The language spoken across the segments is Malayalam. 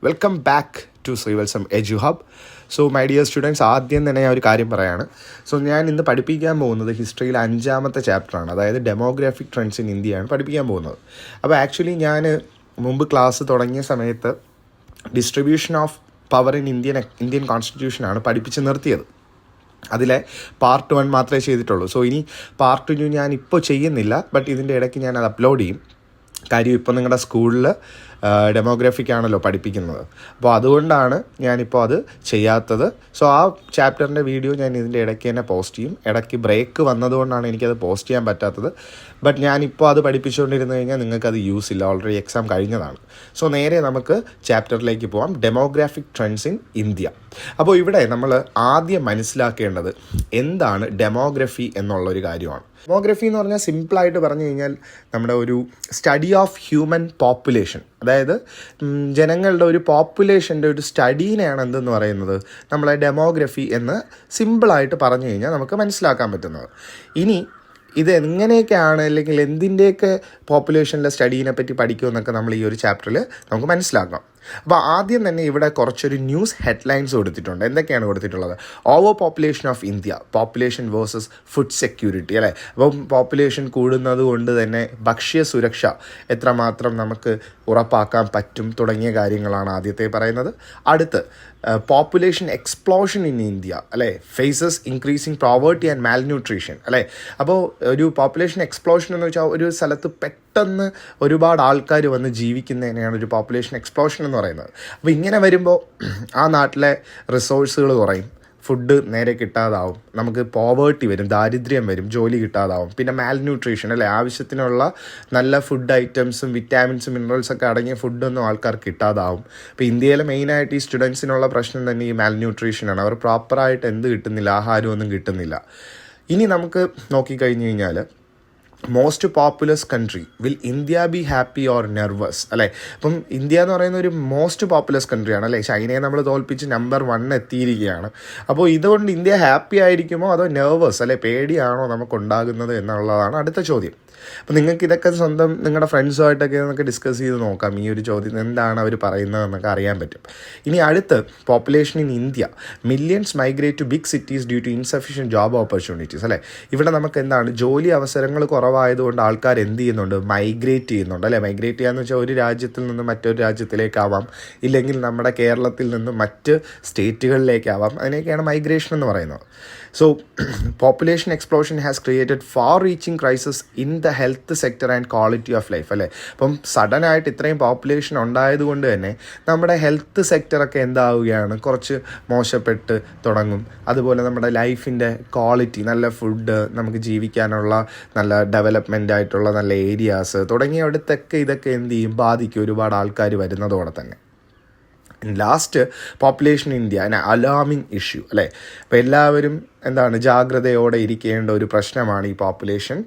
Welcome back to Sreevatsam edu hub. So my dear students, ആദ്യം തന്നെ ഞാൻ ഒരു കാര്യം പറയാണ്. സോ ഞാൻ ഇന്ന് പഠിപ്പിക്കാൻ പോകുന്നത് ഹിസ്റ്ററിയിലെ 5ാമത്തെ ചാപ്റ്ററാണ്, അതായത് ഡെമോഗ്രാഫിക് ട്രെൻഡ്സ് ഇൻ ഇന്ത്യയാണ് പഠിപ്പിക്കാൻ പോകുന്നത്. അപ്പോൾ ആക്ച്വലി ഞാൻ മുമ്പ് ക്ലാസ് തുടങ്ങിയ സമയത്ത് distribution of power in Indian കോൺസ്റ്റിറ്റ്യൂഷനാണ് പഠിപ്പിച്ച് നിർത്തിയത്. അതിലെ പാർട്ട് 1 മാത്രമേ ചെയ്തിട്ടുള്ളൂ. സോ ഇനി പാർട്ട് 2 ഞാൻ ഇപ്പോൾ ചെയ്യുന്നില്ല, ബട്ട് ഇതിൻ്റെ ഇടയ്ക്ക് ഞാൻ അത് അപ്ലോഡ് ചെയ്യും. കാര്യം ഇപ്പോൾ നിങ്ങളുടെ സ്കൂളിൽ ഡെമോഗ്രാഫിക്കാണല്ലോ പഠിപ്പിക്കുന്നത്, അപ്പോൾ അതുകൊണ്ടാണ് ഞാനിപ്പോൾ അത് ചെയ്യാത്തത്. സോ ആ ചാപ്റ്ററിൻ്റെ വീഡിയോ ഞാൻ ഇതിൻ്റെ ഇടയ്ക്ക് തന്നെ പോസ്റ്റ് ചെയ്യും. ഇടയ്ക്ക് ബ്രേക്ക് വന്നതുകൊണ്ടാണ് എനിക്കത് പോസ്റ്റ് ചെയ്യാൻ പറ്റാത്തത്. ബട്ട് ഞാനിപ്പോൾ അത് പഠിപ്പിച്ചുകൊണ്ടിരുന്നു കഴിഞ്ഞാൽ നിങ്ങൾക്കത് യൂസ് ഇല്ല, ഓൾറെഡി എക്സാം കഴിഞ്ഞതാണ്. സോ നേരെ നമുക്ക് ചാപ്റ്ററിലേക്ക് പോകാം, ഡെമോഗ്രാഫിക് ട്രെൻഡ്സ് ഇൻ ഇന്ത്യ. അപ്പോൾ ഇവിടെ നമ്മൾ ആദ്യം മനസ്സിലാക്കേണ്ടത് എന്താണ് ഡെമോഗ്രഫി എന്നുള്ളൊരു കാര്യമാണ്. ഡെമോഗ്രഫി എന്ന് പറഞ്ഞാൽ സിമ്പിളായിട്ട് പറഞ്ഞു കഴിഞ്ഞാൽ നമ്മുടെ ഒരു സ്റ്റഡി ഓഫ് ഹ്യൂമൻ പോപ്പുലേഷൻ, അതായത് ജനങ്ങളുടെ ഒരു പോപ്പുലേഷൻ്റെ ഒരു സ്റ്റഡീനെയാണ് എന്തെന്ന് പറയുന്നത് നമ്മളെ ഡെമോഗ്രഫി എന്ന് സിമ്പിളായിട്ട് പറഞ്ഞു കഴിഞ്ഞാൽ നമുക്ക് മനസ്സിലാക്കാൻ പറ്റുന്നത്. ഇനി ഇത് എങ്ങനെയൊക്കെയാണ് അല്ലെങ്കിൽ എന്തിൻ്റെയൊക്കെ പോപ്പുലേഷനിലെ സ്റ്റഡീനെ പറ്റി പഠിക്കുമെന്നൊക്കെ നമ്മൾ ഈ ഒരു ചാപ്റ്ററിൽ നമുക്ക് മനസ്സിലാക്കാം. അപ്പോൾ ആദ്യം തന്നെ ഇവിടെ കുറച്ചൊരു ന്യൂസ് ഹെഡ്ലൈൻസ് കൊടുത്തിട്ടുണ്ട്. എന്തൊക്കെയാണ് കൊടുത്തിട്ടുള്ളത്? Over population of India, population versus food security, അല്ലേ? അപ്പം പോപ്പുലേഷൻ കൂടുന്നത് കൊണ്ട് തന്നെ ഭക്ഷ്യ സുരക്ഷ എത്രമാത്രം നമുക്ക് ഉറപ്പാക്കാൻ പറ്റും തുടങ്ങിയ കാര്യങ്ങളാണ് ആദ്യത്തെ പറയുന്നത്. അടുത്ത് പോപ്പുലേഷൻ എക്സ്പ്ലോഷൻ ഇൻ ഇന്ത്യ, അല്ലേ? Faces increasing poverty and malnutrition, അല്ലേ? അപ്പോൾ ഒരു പോപ്പുലേഷൻ എക്സ്പ്ലോഷൻ എന്ന് വെച്ചാൽ ഒരു സ്ഥലത്ത് പെട്ടെന്ന് ഒരുപാട് ആൾക്കാർ വന്ന് ജീവിക്കുന്നതിനെയാണ് ഒരു പോപ്പുലേഷൻ എക്സ്പ്ലോഷൻ എന്ന് പറയുന്നത്. അപ്പോൾ ഇങ്ങനെ വരുമ്പോൾ ആ നാട്ടിലെ റിസോഴ്സുകൾ കുറയും, ഫുഡ് നേരെ കിട്ടാതാവും, നമുക്ക് പോവേർട്ടി വരും, ദാരിദ്ര്യം വരും, ജോലി കിട്ടാതാവും, പിന്നെ മാൽന്യൂട്രീഷൻ, അല്ലേ? ആവശ്യത്തിനുള്ള നല്ല ഫുഡ് ഐറ്റംസും വിറ്റാമിൻസും മിനറൽസൊക്കെ അടങ്ങിയ ഫുഡൊന്നും ആൾക്കാർക്ക് കിട്ടാതാവും. ഇപ്പോൾ ഇന്ത്യയിലെ മെയിനായിട്ട് ഈ സ്റ്റുഡൻസിനുള്ള പ്രശ്നം തന്നെ ഈ മാൽന്യൂട്രീഷനാണ്. അവർ പ്രോപ്പറായിട്ട് എന്ത് കിട്ടുന്നില്ല, ആഹാരമൊന്നും കിട്ടുന്നില്ല. ഇനി നമുക്ക് നോക്കിക്കഴിഞ്ഞ് കഴിഞ്ഞാൽ most populous country, will India be happy or nervous, അല്ലേ? അപ്പം ഇന്ത്യ എന്ന് പറയുന്ന ഒരു മോസ്റ്റ് പോപ്പുലസ് കൺട്രിയാണ്, അല്ലേ? ചൈനയെ നമ്മൾ തോൽപ്പിച്ച് നമ്പർ 1 എത്തിയിരിക്കുകയാണ്. അപ്പോൾ ഇതുകൊണ്ട് ഇന്ത്യ ഹാപ്പി ആയിരിക്കുമോ അതോ നെർവസ്, അല്ലെ, പേടിയാണോ നമുക്കുണ്ടാകുന്നത് എന്നുള്ളതാണ് അടുത്ത ചോദ്യം. അപ്പോൾ നിങ്ങൾക്ക് ഇതൊക്കെ സ്വന്തം നിങ്ങളുടെ ഫ്രണ്ട്സുമായിട്ടൊക്കെ നമുക്ക് ഡിസ്കസ് ചെയ്ത് നോക്കാം. ഈ ഒരു ചോദ്യം എന്താണ് അവർ പറയുന്നതെന്നൊക്കെ അറിയാൻ പറ്റും. ഇനി അടുത്ത് population in India, millions migrate to big cities due to insufficient job opportunities, അല്ലേ? ഇവിടെ നമുക്ക് എന്താണ്, ജോലി അവസരങ്ങൾ കുറവായതുകൊണ്ട് ആൾക്കാർ എന്ത് ചെയ്യുന്നുണ്ട്, മൈഗ്രേറ്റ് ചെയ്യുന്നുണ്ട്, അല്ലേ? മൈഗ്രേറ്റ് ചെയ്യാന്ന് വെച്ചാൽ ഒരു രാജ്യത്തിൽ നിന്ന് മറ്റൊരു രാജ്യത്തിലേക്കാവാം, ഇല്ലെങ്കിൽ നമ്മുടെ കേരളത്തിൽ നിന്ന് മറ്റ് സ്റ്റേറ്റുകളിലേക്കാവാം. അതിനൊക്കെയാണ് മൈഗ്രേഷൻ എന്ന് പറയുന്നത്. So population explosion has created far reaching crisis in the health sector and quality of life, അല്ലേ? അപ്പം സഡനായിട്ട് ഇത്രയും പോപ്പുലേഷൻ ഉണ്ടായതുകൊണ്ട് തന്നെ നമ്മുടെ ഹെൽത്ത് സെക്ടറൊക്കെ എന്താവുകയാണ്, കുറച്ച് മോശപ്പെട്ട് തുടങ്ങും. അതുപോലെ നമ്മുടെ ലൈഫിൻ്റെ ക്വാളിറ്റി, നല്ല ഫുഡ്, നമുക്ക് ജീവിക്കാനുള്ള നല്ല ഡെവലപ്മെൻ്റ് ആയിട്ടുള്ള നല്ല ഏരിയാസ് തുടങ്ങിയവിടത്തൊക്കെ ഇതൊക്കെ എന്ത് ചെയ്യും, ബാധിക്കും ഒരുപാട് ആൾക്കാർ വരുന്നതോടെ തന്നെ. Last population India alarming issue, അല്ലേ? അപ്പോൾ എല്ലാവരും എന്താണ്, ജാഗ്രതയോടെ ഇരിക്കേണ്ട ഒരു പ്രശ്നമാണ് ഈ പോപ്പുലേഷൻ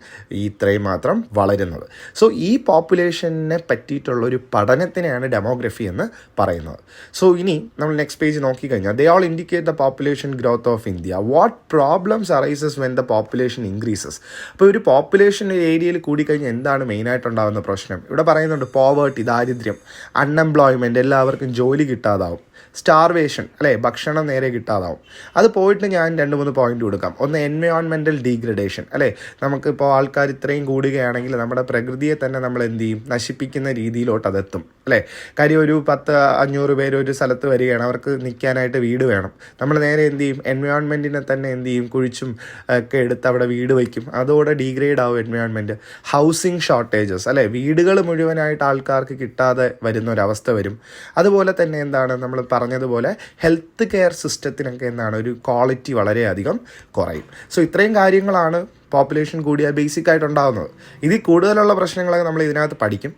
ഇത്രയും മാത്രം വളരുന്നത്. സോ ഈ പോപ്പുലേഷനെ പറ്റിയിട്ടുള്ളൊരു പഠനത്തിനെയാണ് ഡെമോഗ്രഫി എന്ന് പറയുന്നത്. സോ ഇനി നമ്മൾ നെക്സ്റ്റ് പേജ് നോക്കിക്കഴിഞ്ഞാൽ, they all indicate the population growth of India. What problems arises when the population increases. അപ്പോൾ ഒരു പോപ്പുലേഷൻ ഏരിയയിൽ കൂടിക്കഴിഞ്ഞാൽ എന്താണ് മെയിനായിട്ടുണ്ടാകുന്ന പ്രശ്നം? ഇവിടെ പറയുന്നുണ്ട് പോവേർട്ടി, ദാരിദ്ര്യം, അൺഎംപ്ലോയ്മെൻറ്റ്, എല്ലാവർക്കും ജോലി കിട്ടാതാവും, സ്റ്റാർവേഷൻ, അല്ലേ? ഭക്ഷണം നേരെ കിട്ടാതാവും. അത് പോയിട്ട് ഞാൻ 2-3 പോയിന്റ് കൊടുക്കാം. ഒന്ന്, എൻവയോൺമെൻറ്റൽ ഡീഗ്രഡേഷൻ, അല്ലേ? നമുക്കിപ്പോൾ ആൾക്കാർ ഇത്രയും കൂടുകയാണെങ്കിൽ നമ്മുടെ പ്രകൃതിയെ തന്നെ നമ്മൾ എന്ത് ചെയ്യും, നശിപ്പിക്കുന്ന രീതിയിലോട്ട് അതെത്തും, അല്ലേ? കാര്യം ഒരു 10-500 പേര് ഒരു സ്ഥലത്ത് വരികയാണ്, അവർക്ക് നിൽക്കാനായിട്ട് വീട് വേണം. നമ്മൾ നേരെ എന്ത് ചെയ്യും, എൻവയോൺമെൻറ്റിനെ തന്നെ എന്ത് ചെയ്യും, കുഴിച്ചും ഒക്കെ എടുത്ത് അവിടെ വീട് വയ്ക്കും. അതോടെ ഡീഗ്രേഡ് ആവും എൻവയോൺമെൻറ്റ്. ഹൗസിങ് ഷോർട്ടേജസ്, അല്ലേ? വീടുകൾ മുഴുവനായിട്ട് ആൾക്കാർക്ക് കിട്ടാതെ വരുന്ന ഒരവസ്ഥ വരും. അതുപോലെ തന്നെ എന്താണ്, നമ്മൾ പറഞ്ഞതുപോലെ ഹെൽത്ത് കെയർ സിസ്റ്റത്തിനൊക്കെ എന്താണ്, ഒരു ക്വാളിറ്റി വളരെയധികം കുറയും. സോ ഇത്രയും കാര്യങ്ങളാണ് പോപ്പുലേഷൻ കൂടിയാൽ ബേസിക് ആയിട്ടുണ്ടാകുന്നത്. ഇതിൽ കൂടുതലുള്ള പ്രശ്നങ്ങളൊക്കെ നമ്മൾ ഇതിനകത്ത് പഠിക്കും.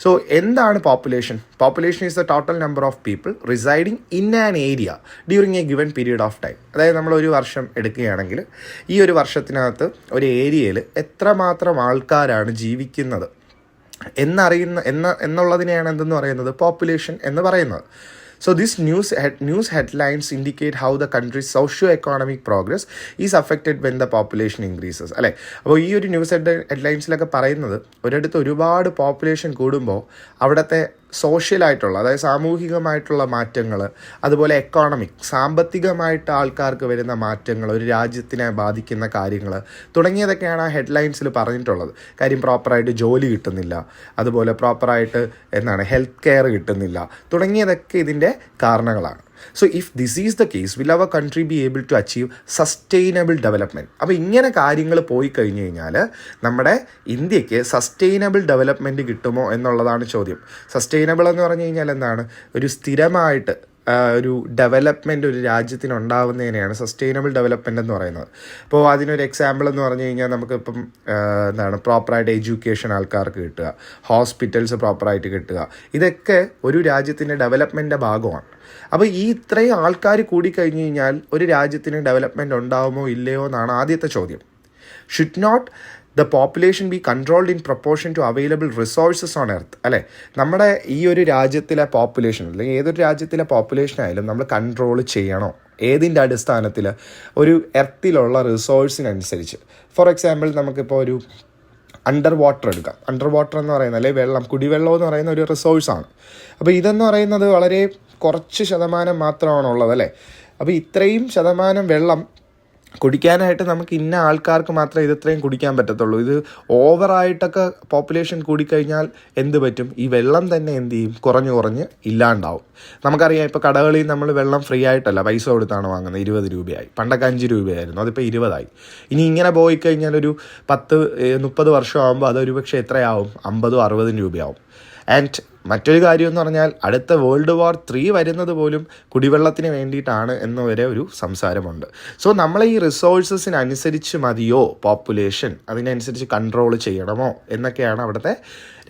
സോ എന്താണ് population? Population is the total number of people residing in an area during A given period of time. അതായത് നമ്മൾ ഒരു വർഷം എടുക്കുകയാണെങ്കിൽ ഈ ഒരു വർഷത്തിനകത്ത് ഒരു ഏരിയയിൽ എത്രമാത്രം ആൾക്കാരാണ് ജീവിക്കുന്നത് എന്നുള്ളതിനെയാണ് എന്തെന്ന് പറയുന്നത്, പോപ്പുലേഷൻ എന്ന് പറയുന്നത്. So these news headlines indicate how the country's socio-economic progress is affected when the population increases, അല്ലേ? അപ്പോൾ ഈ ഒരു ന്യൂസ് ഹെഡ്ലൈൻസിലൊക്കെ പറയുന്നത് ഒരിടത്ത് ഒരുപാട് പോപ്പുലേഷൻ കൂടുമ്പോൾ അവിടുത്തെ സോഷ്യലായിട്ടുള്ള, അതായത് സാമൂഹികമായിട്ടുള്ള മാറ്റങ്ങൾ, അതുപോലെ എക്കോണമിക്, സാമ്പത്തികമായിട്ട് ആൾക്കാർക്ക് വരുന്ന മാറ്റങ്ങൾ, ഒരു രാജ്യത്തിനെ ബാധിക്കുന്ന കാര്യങ്ങൾ തുടങ്ങിയതൊക്കെയാണ് ആ ഹെഡ്ലൈൻസിൽ പറഞ്ഞിട്ടുള്ളത്. കാര്യം പ്രോപ്പറായിട്ട് ജോലി കിട്ടുന്നില്ല, അതുപോലെ പ്രോപ്പറായിട്ട് ഹെൽത്ത് കെയർ കിട്ടുന്നില്ല, തുടങ്ങിയതൊക്കെ ഇതിൻ്റെ കാരണങ്ങളാണ്. So if this is the case, will our country be able to achieve sustainable development? അപ്പോൾ ഇങ്ങനെ കാര്യങ്ങൾ പോയി കഴിഞ്ഞ് കഴിഞ്ഞാൽ നമ്മുടെ ഇന്ത്യക്ക് സസ്റ്റൈനബിൾ ഡെവലപ്മെൻറ്റ് കിട്ടുമോ എന്നുള്ളതാണ് ചോദ്യം. സസ്റ്റൈനബിൾ എന്ന് പറഞ്ഞു കഴിഞ്ഞാൽ എന്താണ്? ഒരു സ്ഥിരമായിട്ട് ഒരു ഡെവലപ്മെൻറ്റ് ഒരു രാജ്യത്തിന് ഉണ്ടാവുന്നതിനെയാണ് സസ്റ്റൈനബിൾ ഡെവലപ്മെൻറ്റ് എന്ന് പറയുന്നത്. അപ്പോൾ അതിനൊരു എക്സാമ്പിൾ എന്ന് പറഞ്ഞു കഴിഞ്ഞാൽ നമുക്കിപ്പം പ്രോപ്പറായിട്ട് എഡ്യൂക്കേഷൻ ആൾക്കാർക്ക് കിട്ടുക, ഹോസ്പിറ്റൽസ് പ്രോപ്പറായിട്ട് കിട്ടുക, ഇതൊക്കെ ഒരു രാജ്യത്തിൻ്റെ ഡെവലപ്മെൻറ്റിൻ്റെ ഭാഗമാണ്. അപ്പോൾ ഈ ഇത്രയും ആൾക്കാർ കൂടിക്കഴിഞ്ഞ് കഴിഞ്ഞാൽ ഒരു രാജ്യത്തിന് ഡെവലപ്മെൻറ്റ് ഉണ്ടാവുമോ ഇല്ലയോ എന്നാണ് ആദ്യത്തെ ചോദ്യം. Should not the population be controlled in proportion to available resources on earth? അല്ലേ, നമ്മുടെ ഈ ഒരു രാജ്യത്തിലെ പോപ്പുലേഷൻ, അല്ലെങ്കിൽ ഏതൊരു രാജ്യത്തിലെ പോപ്പുലേഷൻ ആയാലും നമ്മൾ കൺട്രോൾ ചെയ്യണോ? ഏതിൻ്റെ അടിസ്ഥാനത്തിൽ? ഒരു എർത്തിലുള്ള റിസോഴ്സിനനുസരിച്ച്. ഫോർ എക്സാമ്പിൾ നമുക്കിപ്പോൾ ഒരു അണ്ടർ വാട്ടർ എടുക്കാം. അണ്ടർ വാട്ടർ എന്ന് പറയുന്നത്, അല്ലെങ്കിൽ വെള്ളം, കുടിവെള്ളം എന്ന് പറയുന്ന ഒരു റിസോഴ്സാണ്. അപ്പോൾ ഇതെന്ന് പറയുന്നത് വളരെ കുറച്ച് ശതമാനം മാത്രമാണുള്ളത്, അല്ലേ. അപ്പോൾ ഇത്രയും ശതമാനം വെള്ളം കുടിക്കാനായിട്ട് നമുക്ക് ഇന്ന ആൾക്കാർക്ക് മാത്രമേ ഇത്രയും കുടിക്കാൻ പറ്റത്തുള്ളൂ. ഇത് ഓവറായിട്ടൊക്കെ പോപ്പുലേഷൻ കൂടിക്കഴിഞ്ഞാൽ എന്ത് പറ്റും? ഈ വെള്ളം തന്നെ എന്ത് ചെയ്യും? കുറഞ്ഞ് ഇല്ലാണ്ടാവും. നമുക്കറിയാം, ഇപ്പോൾ കടകളിൽ നമ്മൾ വെള്ളം ഫ്രീ ആയിട്ടല്ല, പൈസ കൊടുത്താണ് വാങ്ങുന്നത്. 20 രൂപയായി. പണ്ടൊക്കെ 5 രൂപയായിരുന്നു, അതിപ്പോൾ 20 ഇനി ഇങ്ങനെ പോയി കഴിഞ്ഞാൽ ഒരു 10-30 വർഷമാകുമ്പോൾ അതൊരു പക്ഷേ എത്രയാവും? 50-60 രൂപയാവും. ആൻഡ് മറ്റൊരു കാര്യം എന്ന് പറഞ്ഞാൽ അടുത്ത വേൾഡ് വാർ 3 വരുന്നത് പോലും കുടിവെള്ളത്തിന് വേണ്ടിയിട്ടാണ് എന്ന് വരെ ഒരു സംസാരമുണ്ട്. സോ നമ്മൾ ഈ റിസോഴ്സസിനനുസരിച്ച് മതിയോ പോപ്പുലേഷൻ? അതിനനുസരിച്ച് കൺട്രോൾ ചെയ്യണമോ എന്നൊക്കെയാണ് അവിടുത്തെ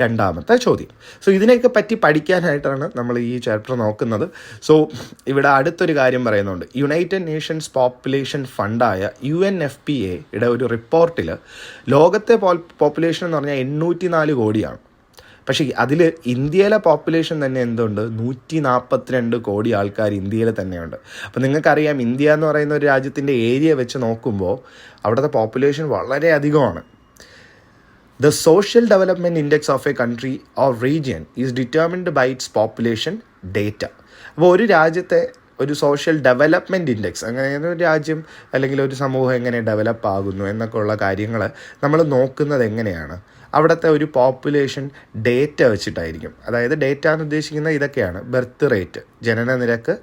രണ്ടാമത്തെ ചോദ്യം. സോ ഇതിനെയൊക്കെ പറ്റി പഠിക്കാനായിട്ടാണ് നമ്മൾ ഈ ചാപ്റ്റർ നോക്കുന്നത്. സോ ഇവിടെ അടുത്തൊരു കാര്യം പറയുന്നുണ്ട്. യുണൈറ്റഡ് നേഷൻസ് പോപ്പുലേഷൻ ഫണ്ടായ UNFPA ഒരു റിപ്പോർട്ടിൽ ലോകത്തെ പോപ്പുലേഷൻ എന്ന് പറഞ്ഞാൽ 804 കോടിയാണ്. പക്ഷേ അതിൽ ഇന്ത്യയിലെ പോപ്പുലേഷൻ തന്നെ എന്തുണ്ട്? 142 കോടി ആൾക്കാർ ഇന്ത്യയിൽ തന്നെയുണ്ട്. അപ്പോൾ നിങ്ങൾക്കറിയാം, ഇന്ത്യ എന്ന് പറയുന്ന ഒരു രാജ്യത്തിൻ്റെ ഏരിയ വെച്ച് നോക്കുമ്പോൾ അവിടുത്തെ പോപ്പുലേഷൻ വളരെ അധികമാണ്. The social development index of a country or region is determined by its population data. അപ്പോൾ ഒരു രാജ്യത്തെ ഒരു സോഷ്യൽ ഡെവലപ്മെൻറ്റ് ഇൻഡെക്സ്, അങ്ങനെ ഒരു രാജ്യം അല്ലെങ്കിൽ ഒരു സമൂഹം എങ്ങനെ ഡെവലപ്പ് ആകുന്നു എന്നൊക്കെ ഉള്ള കാര്യങ്ങൾ നമ്മൾ നോക്കുന്നത് എങ്ങനെയാണ്? അവിടുത്തെ ഒരു പോപ്പുലേഷൻ ഡേറ്റ വെച്ചിട്ടായിരിക്കും. അതായത് ഡേറ്റ എന്ന് ഉദ്ദേശിക്കുന്നത് ഇതൊക്കെയാണ്: ബർത്ത് റേറ്റ്, ജനന നിരക്ക്,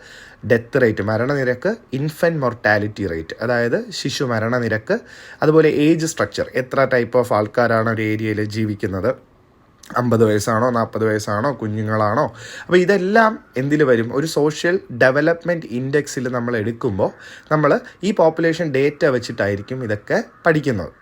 ഡെത്ത് റേറ്റ്, മരണനിരക്ക്, ഇൻഫൻറ്റ് മൊർട്ടാലിറ്റി റേറ്റ്, അതായത് ശിശു മരണനിരക്ക്, അതുപോലെ ഏജ് സ്ട്രക്ചർ, എത്ര ടൈപ്പ് ഓഫ് ആൾക്കാരാണ് ഒരു ഏരിയയിൽ ജീവിക്കുന്നത്, 50 വയസ്സാണോ 40 വയസ്സാണോ, കുഞ്ഞുങ്ങളാണോ. അപ്പോൾ ഇതെല്ലാം എന്തിൽ വരും? ഒരു സോഷ്യൽ ഡെവലപ്മെൻറ്റ് ഇൻഡെക്സിൽ നമ്മൾ എടുക്കുമ്പോൾ നമ്മൾ ഈ പോപ്പുലേഷൻ ഡേറ്റ വെച്ചിട്ടായിരിക്കും ഇതൊക്കെ പഠിക്കുന്നത്.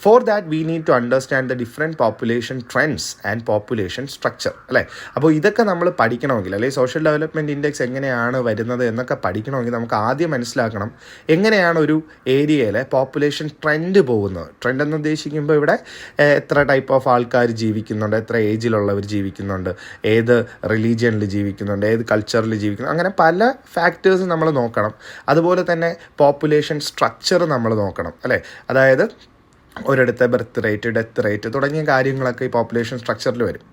For that we need to understand the different population trends and population structure, അല്ലേ. അപ്പോൾ ഇതൊക്കെ നമ്മൾ പഠിക്കണമെങ്കിൽ, അല്ലെങ്കിൽ സോഷ്യൽ ഡെവലപ്മെൻറ്റ് ഇൻഡെക്സ് എങ്ങനെയാണ് വരുന്നത് എന്നൊക്കെ പഠിക്കണമെങ്കിൽ നമുക്ക് ആദ്യം മനസ്സിലാക്കണം എങ്ങനെയാണ് ഒരു ഏരിയയിലെ പോപ്പുലേഷൻ ട്രെൻഡ് പോകുന്നത്. ട്രെൻഡ് എന്ന് ഉദ്ദേശിക്കുമ്പോൾ ഇവിടെ എത്ര ടൈപ്പ് ഓഫ് ആൾക്കാർ ജീവിക്കുന്നുണ്ട്, എത്ര ഏജിലുള്ളവർ ജീവിക്കുന്നുണ്ട്, ഏത് റിലീജിയനിൽ ജീവിക്കുന്നുണ്ട്, ഏത് കൾച്ചറിൽ ജീവിക്കുന്നു, അങ്ങനെ പല ഫാക്ടേഴ്സ് നമ്മൾ നോക്കണം. അതുപോലെ തന്നെ പോപ്പുലേഷൻ സ്ട്രക്ചർ നമ്മൾ നോക്കണം, അല്ലേ. അതായത് ഒരിടത്തെ ബർത്ത് റേറ്റ്, ഡെത്ത് റേറ്റ് തുടങ്ങിയ കാര്യങ്ങളൊക്കെ ഈ പോപ്പുലേഷൻ സ്ട്രക്ചറിൽ വരും.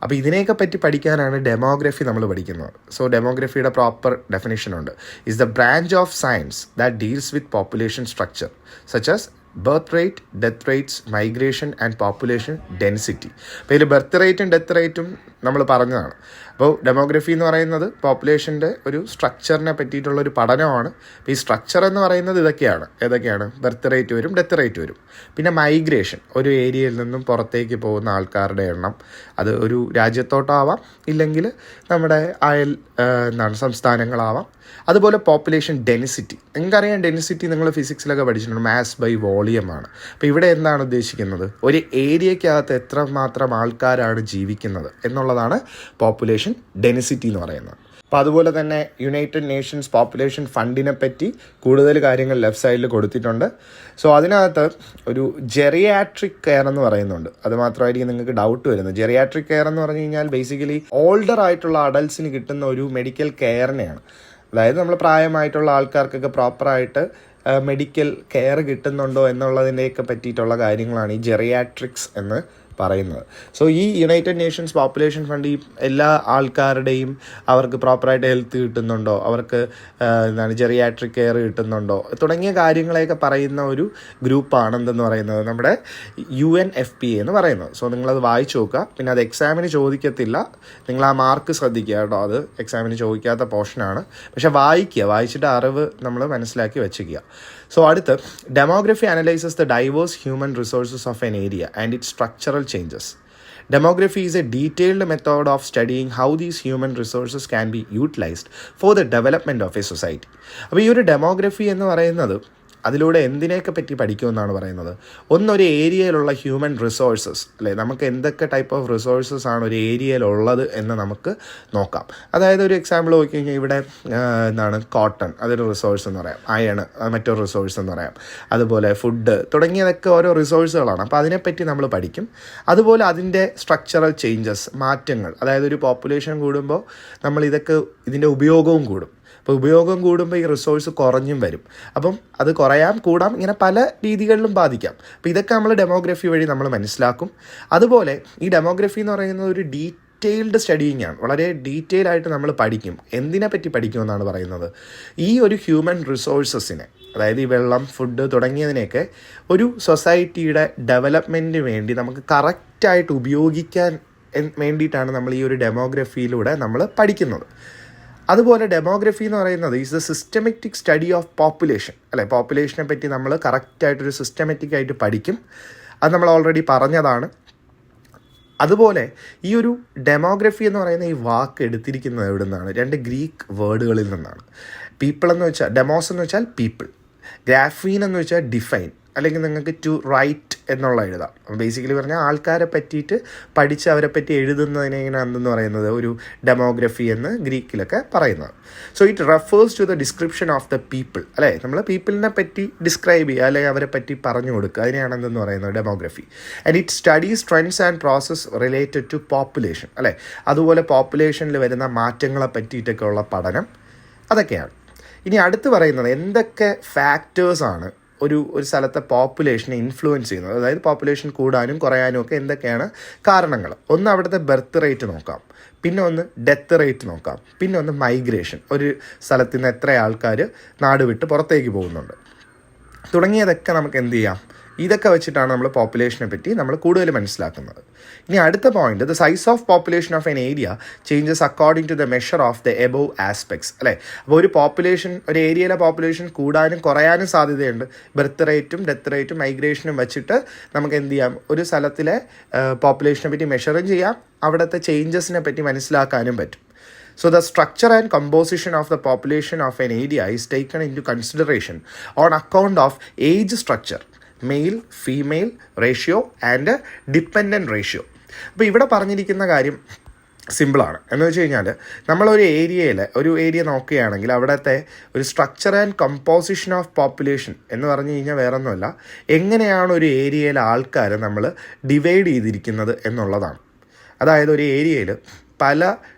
അപ്പോൾ ഇതിനെയൊക്കെ പറ്റി പഠിക്കാനാണ് ഡെമോഗ്രഫി നമ്മൾ പഠിക്കുന്നത്. സോ ഡെമോഗ്രഫിയുടെ പ്രോപ്പർ ഡെഫിനിഷനുണ്ട്. Is the branch of science that deals with population structure such as birth rate, death rates, migration and population density. അപ്പോൾ ഇതിൽ ബർത്ത് റേറ്റും ഡെത്ത് റേറ്റും നമ്മൾ പറഞ്ഞതാണ്. അപ്പോൾ ഡെമോഗ്രഫി എന്ന് പറയുന്നത് പോപ്പുലേഷൻ്റെ ഒരു സ്ട്രക്ചറിനെ പറ്റിയിട്ടുള്ളൊരു പഠനമാണ്. അപ്പോൾ ഈ സ്ട്രക്ചർ എന്ന് പറയുന്നത് ഏതൊക്കെയാണ്? ബർത്ത് റേറ്റ് വരും, ഡെത്ത് റേറ്റ് വരും. പിന്നെ മൈഗ്രേഷൻ, ഒരു ഏരിയയിൽ നിന്നും പുറത്തേക്ക് പോകുന്ന ആൾക്കാരുടെ എണ്ണം, അത് ഒരു രാജ്യത്തോട്ടാവാം, ഇല്ലെങ്കിൽ നമ്മുടെ സംസ്ഥാനങ്ങളാവാം. അതുപോലെ പോപ്പുലേഷൻ ഡെൻസിറ്റി, നിങ്ങൾക്കറിയാം ഡെൻസിറ്റി നിങ്ങൾ ഫിസിക്സിലൊക്കെ പഠിച്ചിട്ടുണ്ട്, മാസ് ബൈ വോളിയം ആണ്. അപ്പോൾ ഇവിടെ എന്താണ് ഉദ്ദേശിക്കുന്നത്? ഒരു ഏരിയക്കകത്ത് എത്രമാത്രം ആൾക്കാരാണ് ജീവിക്കുന്നത് എന്നുള്ളതാണ് പോപ്പുലേഷൻ ഡെൻസിറ്റി എന്ന് പറയുന്നത്. അപ്പോൾ അതുപോലെ തന്നെ യുണൈറ്റഡ് നേഷൻസ് പോപ്പുലേഷൻ ഫണ്ടിനെ പറ്റി കൂടുതൽ കാര്യങ്ങൾ ലെഫ്റ്റ് സൈഡിൽ കൊടുത്തിട്ടുണ്ട്. സോ അതിനകത്ത് ഒരു ജെറിയാട്രിക് കെയർ എന്ന് പറയുന്നുണ്ട്. അത് മാത്രമായിരിക്കും നിങ്ങൾക്ക് ഡൗട്ട് വരുന്നത്. ജെറിയാട്രിക് കെയർ എന്ന് പറഞ്ഞു കഴിഞ്ഞാൽ ബേസിക്കലി ഓൾഡർ ആയിട്ടുള്ള അഡൽട്സിന് കിട്ടുന്ന ഒരു മെഡിക്കൽ കെയറിനെയാണ്. അതായത് നമ്മൾ പ്രായമായിട്ടുള്ള ആൾക്കാർക്കൊക്കെ പ്രോപ്പറായിട്ട് മെഡിക്കൽ കെയർ കിട്ടുന്നുണ്ടോ എന്നുള്ളതിനെയൊക്കെ പറ്റിയിട്ടുള്ള കാര്യങ്ങളാണ് ഈ ജെറിയാട്രിക്സ് എന്ന് പറയുന്നത്. സോ ഈ യുണൈറ്റഡ് നേഷൻസ് പോപ്പുലേഷൻ ഫണ്ട് ഈ എല്ലാ ആൾക്കാരുടെയും അവർക്ക് പ്രോപ്പറായിട്ട് ഹെൽത്ത് കിട്ടുന്നുണ്ടോ, അവർക്ക് ജെറിയാട്രിക് കെയർ കിട്ടുന്നുണ്ടോ തുടങ്ങിയ കാര്യങ്ങളെയൊക്കെ പറയുന്ന ഒരു ഗ്രൂപ്പാണ് എന്തെന്ന് പറയുന്നത് നമ്മുടെ UNFPA എന്ന് പറയുന്നത്. സോ നിങ്ങളത് വായിച്ചു നോക്കുക. പിന്നെ അത് എക്സാമിന് ചോദിക്കത്തില്ല, നിങ്ങൾ ആ മാർക്ക് ശ്രദ്ധിക്കുക കേട്ടോ. അത് എക്സാമിന് ചോദിക്കാത്ത പോർഷനാണ്, പക്ഷെ വായിച്ചിട്ട് അറിവ് നമ്മൾ മനസ്സിലാക്കി വെച്ചിരിക്കുക. സോ അടുത്ത്, demography analyses the diverse human resources of an area and its structural changes. Demography is a detailed method of studying how these human resources can be utilized for the development of a society. അപ്പോൾ ഈ ഒരു ഡെമോഗ്രഫി എന്ന് പറയുന്നത് അതിലൂടെ എന്തിനെയൊക്കെ പറ്റി പഠിക്കുമെന്നാണ് പറയുന്നത്. ഒന്നൊരു ഏരിയയിലുള്ള ഹ്യൂമൻ റിസോഴ്സസ് അല്ലേ, നമുക്ക് എന്തൊക്കെ ടൈപ്പ് ഓഫ് റിസോഴ്സസ് ആണ് ഒരു ഏരിയയിലുള്ളത് എന്ന് നമുക്ക് നോക്കാം. അതായത് ഒരു എക്സാമ്പിൾ നോക്കിക്കഴിഞ്ഞാൽ ഇവിടെ കോട്ടൺ, അതൊരു റിസോഴ്സ് എന്ന് പറയാം. അയൺ മറ്റൊരു റിസോഴ്സ് എന്ന് പറയാം. അതുപോലെ ഫുഡ് തുടങ്ങിയതൊക്കെ ഓരോ റിസോഴ്സുകളാണ്. അപ്പോൾ അതിനെപ്പറ്റി നമ്മൾ പഠിക്കും. അതുപോലെ അതിൻ്റെ സ്ട്രക്ചറൽ ചേഞ്ചസ്, മാറ്റങ്ങൾ, അതായത് ഒരു പോപ്പുലേഷൻ കൂടുമ്പോൾ ഇതിൻ്റെ ഉപയോഗവും കൂടും. അപ്പോൾ ഉപയോഗം കൂടുമ്പോൾ ഈ റിസോഴ്സ് കുറഞ്ഞും വരും. അപ്പം അത് കൂടാം, ഇങ്ങനെ പല രീതികളിലും ബാധിക്കാം. അപ്പോൾ ഇതൊക്കെ നമ്മൾ ഡെമോഗ്രഫി വഴി നമ്മൾ മനസ്സിലാക്കും. അതുപോലെ ഈ ഡെമോഗ്രഫി എന്ന് പറയുന്നത് ഒരു ഡീറ്റെയിൽഡ് സ്റ്റഡിയിങ് ആണ്. വളരെ ഡീറ്റെയിൽ ആയിട്ട് നമ്മൾ പഠിക്കും. എന്തിനെ പറ്റി പഠിക്കുമെന്നാണ് പറയുന്നത്, ഈ ഒരു ഹ്യൂമൻ റിസോഴ്സസിനെ, അതായത് ഈ വെള്ളം, ഫുഡ് തുടങ്ങിയതിനെയൊക്കെ ഒരു സൊസൈറ്റിയുടെ ഡെവലപ്മെൻറ്റിന് വേണ്ടി നമുക്ക് കറക്റ്റായിട്ട് ഉപയോഗിക്കാൻ വേണ്ടിയിട്ടാണ് നമ്മൾ ഈ ഒരു ഡെമോഗ്രഫിയിലൂടെ നമ്മൾ പഠിക്കുന്നത്. അതുപോലെ ഡെമോഗ്രഫി എന്ന് പറയുന്നത് is the systematic study of population അല്ലേ. പോപ്പുലേഷനെ പറ്റി നമ്മൾ കറക്റ്റായിട്ടൊരു സിസ്റ്റമാറ്റിക് ആയിട്ട് പഠിക്കും. അത് നമ്മൾ ഓൾറെഡി പറഞ്ഞതാണ്. അതുപോലെ ഈ ഒരു ഡെമോഗ്രഫി എന്ന് പറയുന്ന ഈ വാക്ക് എടുത്തിരിക്കുന്നത് എവിടെ നിന്നാണ്? 2 ഗ്രീക്ക് വേർഡുകളിൽ നിന്നാണ്. പീപ്പിൾ എന്ന് വെച്ചാൽ, ഡെമോസ് എന്ന് വെച്ചാൽ പീപ്പിൾ, ഗ്രാഫീൻ എന്ന് വെച്ചാൽ ഡിഫൈൻ, അല്ലെങ്കിൽ നിങ്ങൾക്ക് ടു റൈറ്റ് എന്നുള്ള എഴുതാം. ബേസിക്കലി പറഞ്ഞാൽ ആൾക്കാരെ പറ്റിയിട്ട് പഠിച്ച് അവരെ പറ്റി എഴുതുന്നതിനെ എന്തെന്ന് പറയുന്നത് ഒരു ഡെമോഗ്രഫി എന്ന് ഗ്രീക്കിലൊക്കെ പറയുന്നത്. So it refers to the description of the people അല്ലേ. നമ്മൾ പീപ്പിളിനെ പറ്റി ഡിസ്ക്രൈബ് ചെയ്യുക അല്ലെങ്കിൽ അവരെ പറ്റി പറഞ്ഞു കൊടുക്കുക, അതിനെയാണ് എന്തെന്ന് പറയുന്നത് demography. And it studies trends and process related to population അല്ലേ. അതുപോലെ പോപ്പുലേഷനിൽ വരുന്ന മാറ്റങ്ങളെ പറ്റിയിട്ടൊക്കെ ഉള്ള പഠനം, അതൊക്കെയാണ്. ഇനി അടുത്ത് പറയുന്നത് എന്തൊക്കെ ഫാക്ടേഴ്സാണ് ഒരു സ്ഥലത്തെ പോപ്പുലേഷനെ ഇൻഫ്ലുവൻസ് ചെയ്യുന്നത്. അതായത് പോപ്പുലേഷൻ കൂടാനും കുറയാനും ഒക്കെ എന്തൊക്കെയാണ് കാരണങ്ങൾ. ഒന്ന് അവിടുത്തെ ബർത്ത് റേറ്റ് നോക്കാം, പിന്നെ ഒന്ന് ഡെത്ത് റേറ്റ് നോക്കാം, പിന്നെ ഒന്ന് മൈഗ്രേഷൻ, ഒരു സ്ഥലത്ത് നിന്ന് എത്ര ആൾക്കാർ നാട് വിട്ട് പുറത്തേക്ക് പോകുന്നുണ്ട് തുടങ്ങിയതൊക്കെ നമുക്ക് എന്ത് ചെയ്യാം. ഇതൊക്കെ വെച്ചിട്ടാണ് നമ്മൾ പോപ്പുലേഷനെ പറ്റി നമ്മൾ കൂടുതൽ മനസ്സിലാക്കുന്നത്. ഇനി അടുത്ത point, the size of population of an area changes according to the measure of the above aspects അല്ലേ. അപ്പോൾ ഒരു ഏരിയയിലെ പോപ്പുലേഷൻ കൂടാനും കുറയാനും സാധ്യതയുണ്ട്. ബർത്ത് റേറ്റും ഡെത്ത് റേറ്റും മൈഗ്രേഷനും വെച്ചിട്ട് നമുക്ക് എന്ത് ചെയ്യാം, ഒരു സ്ഥലത്തിലെ പോപ്പുലേഷനെ പറ്റി മെഷറും ചെയ്യാം, അവിടുത്തെ ചേഞ്ചസിനെ പറ്റി മനസ്സിലാക്കാനും പറ്റും. So the structure and composition of the population of an area is taken into consideration on account of age structure, male female ratio and dependent ratio. അപ്പോൾ ഇവിടെ പറഞ്ഞിരിക്കുന്ന കാര്യം സിമ്പിളാണ്. എന്ന് വെച്ച് കഴിഞ്ഞാൽ നമ്മളൊരു ഏരിയ നോക്കുകയാണെങ്കിൽ അവിടുത്തെ ഒരു structure and composition of population എന്ന് പറഞ്ഞു കഴിഞ്ഞാൽ വേറൊന്നുമല്ല, എങ്ങനെയാണ് ഒരു ഏരിയയിലെ ആൾക്കാരെ നമ്മൾ ഡിവൈഡ് ചെയ്തിരിക്കുന്നത് എന്നുള്ളതാണ്. അതായത് ഒരു ഏരിയയിൽ പല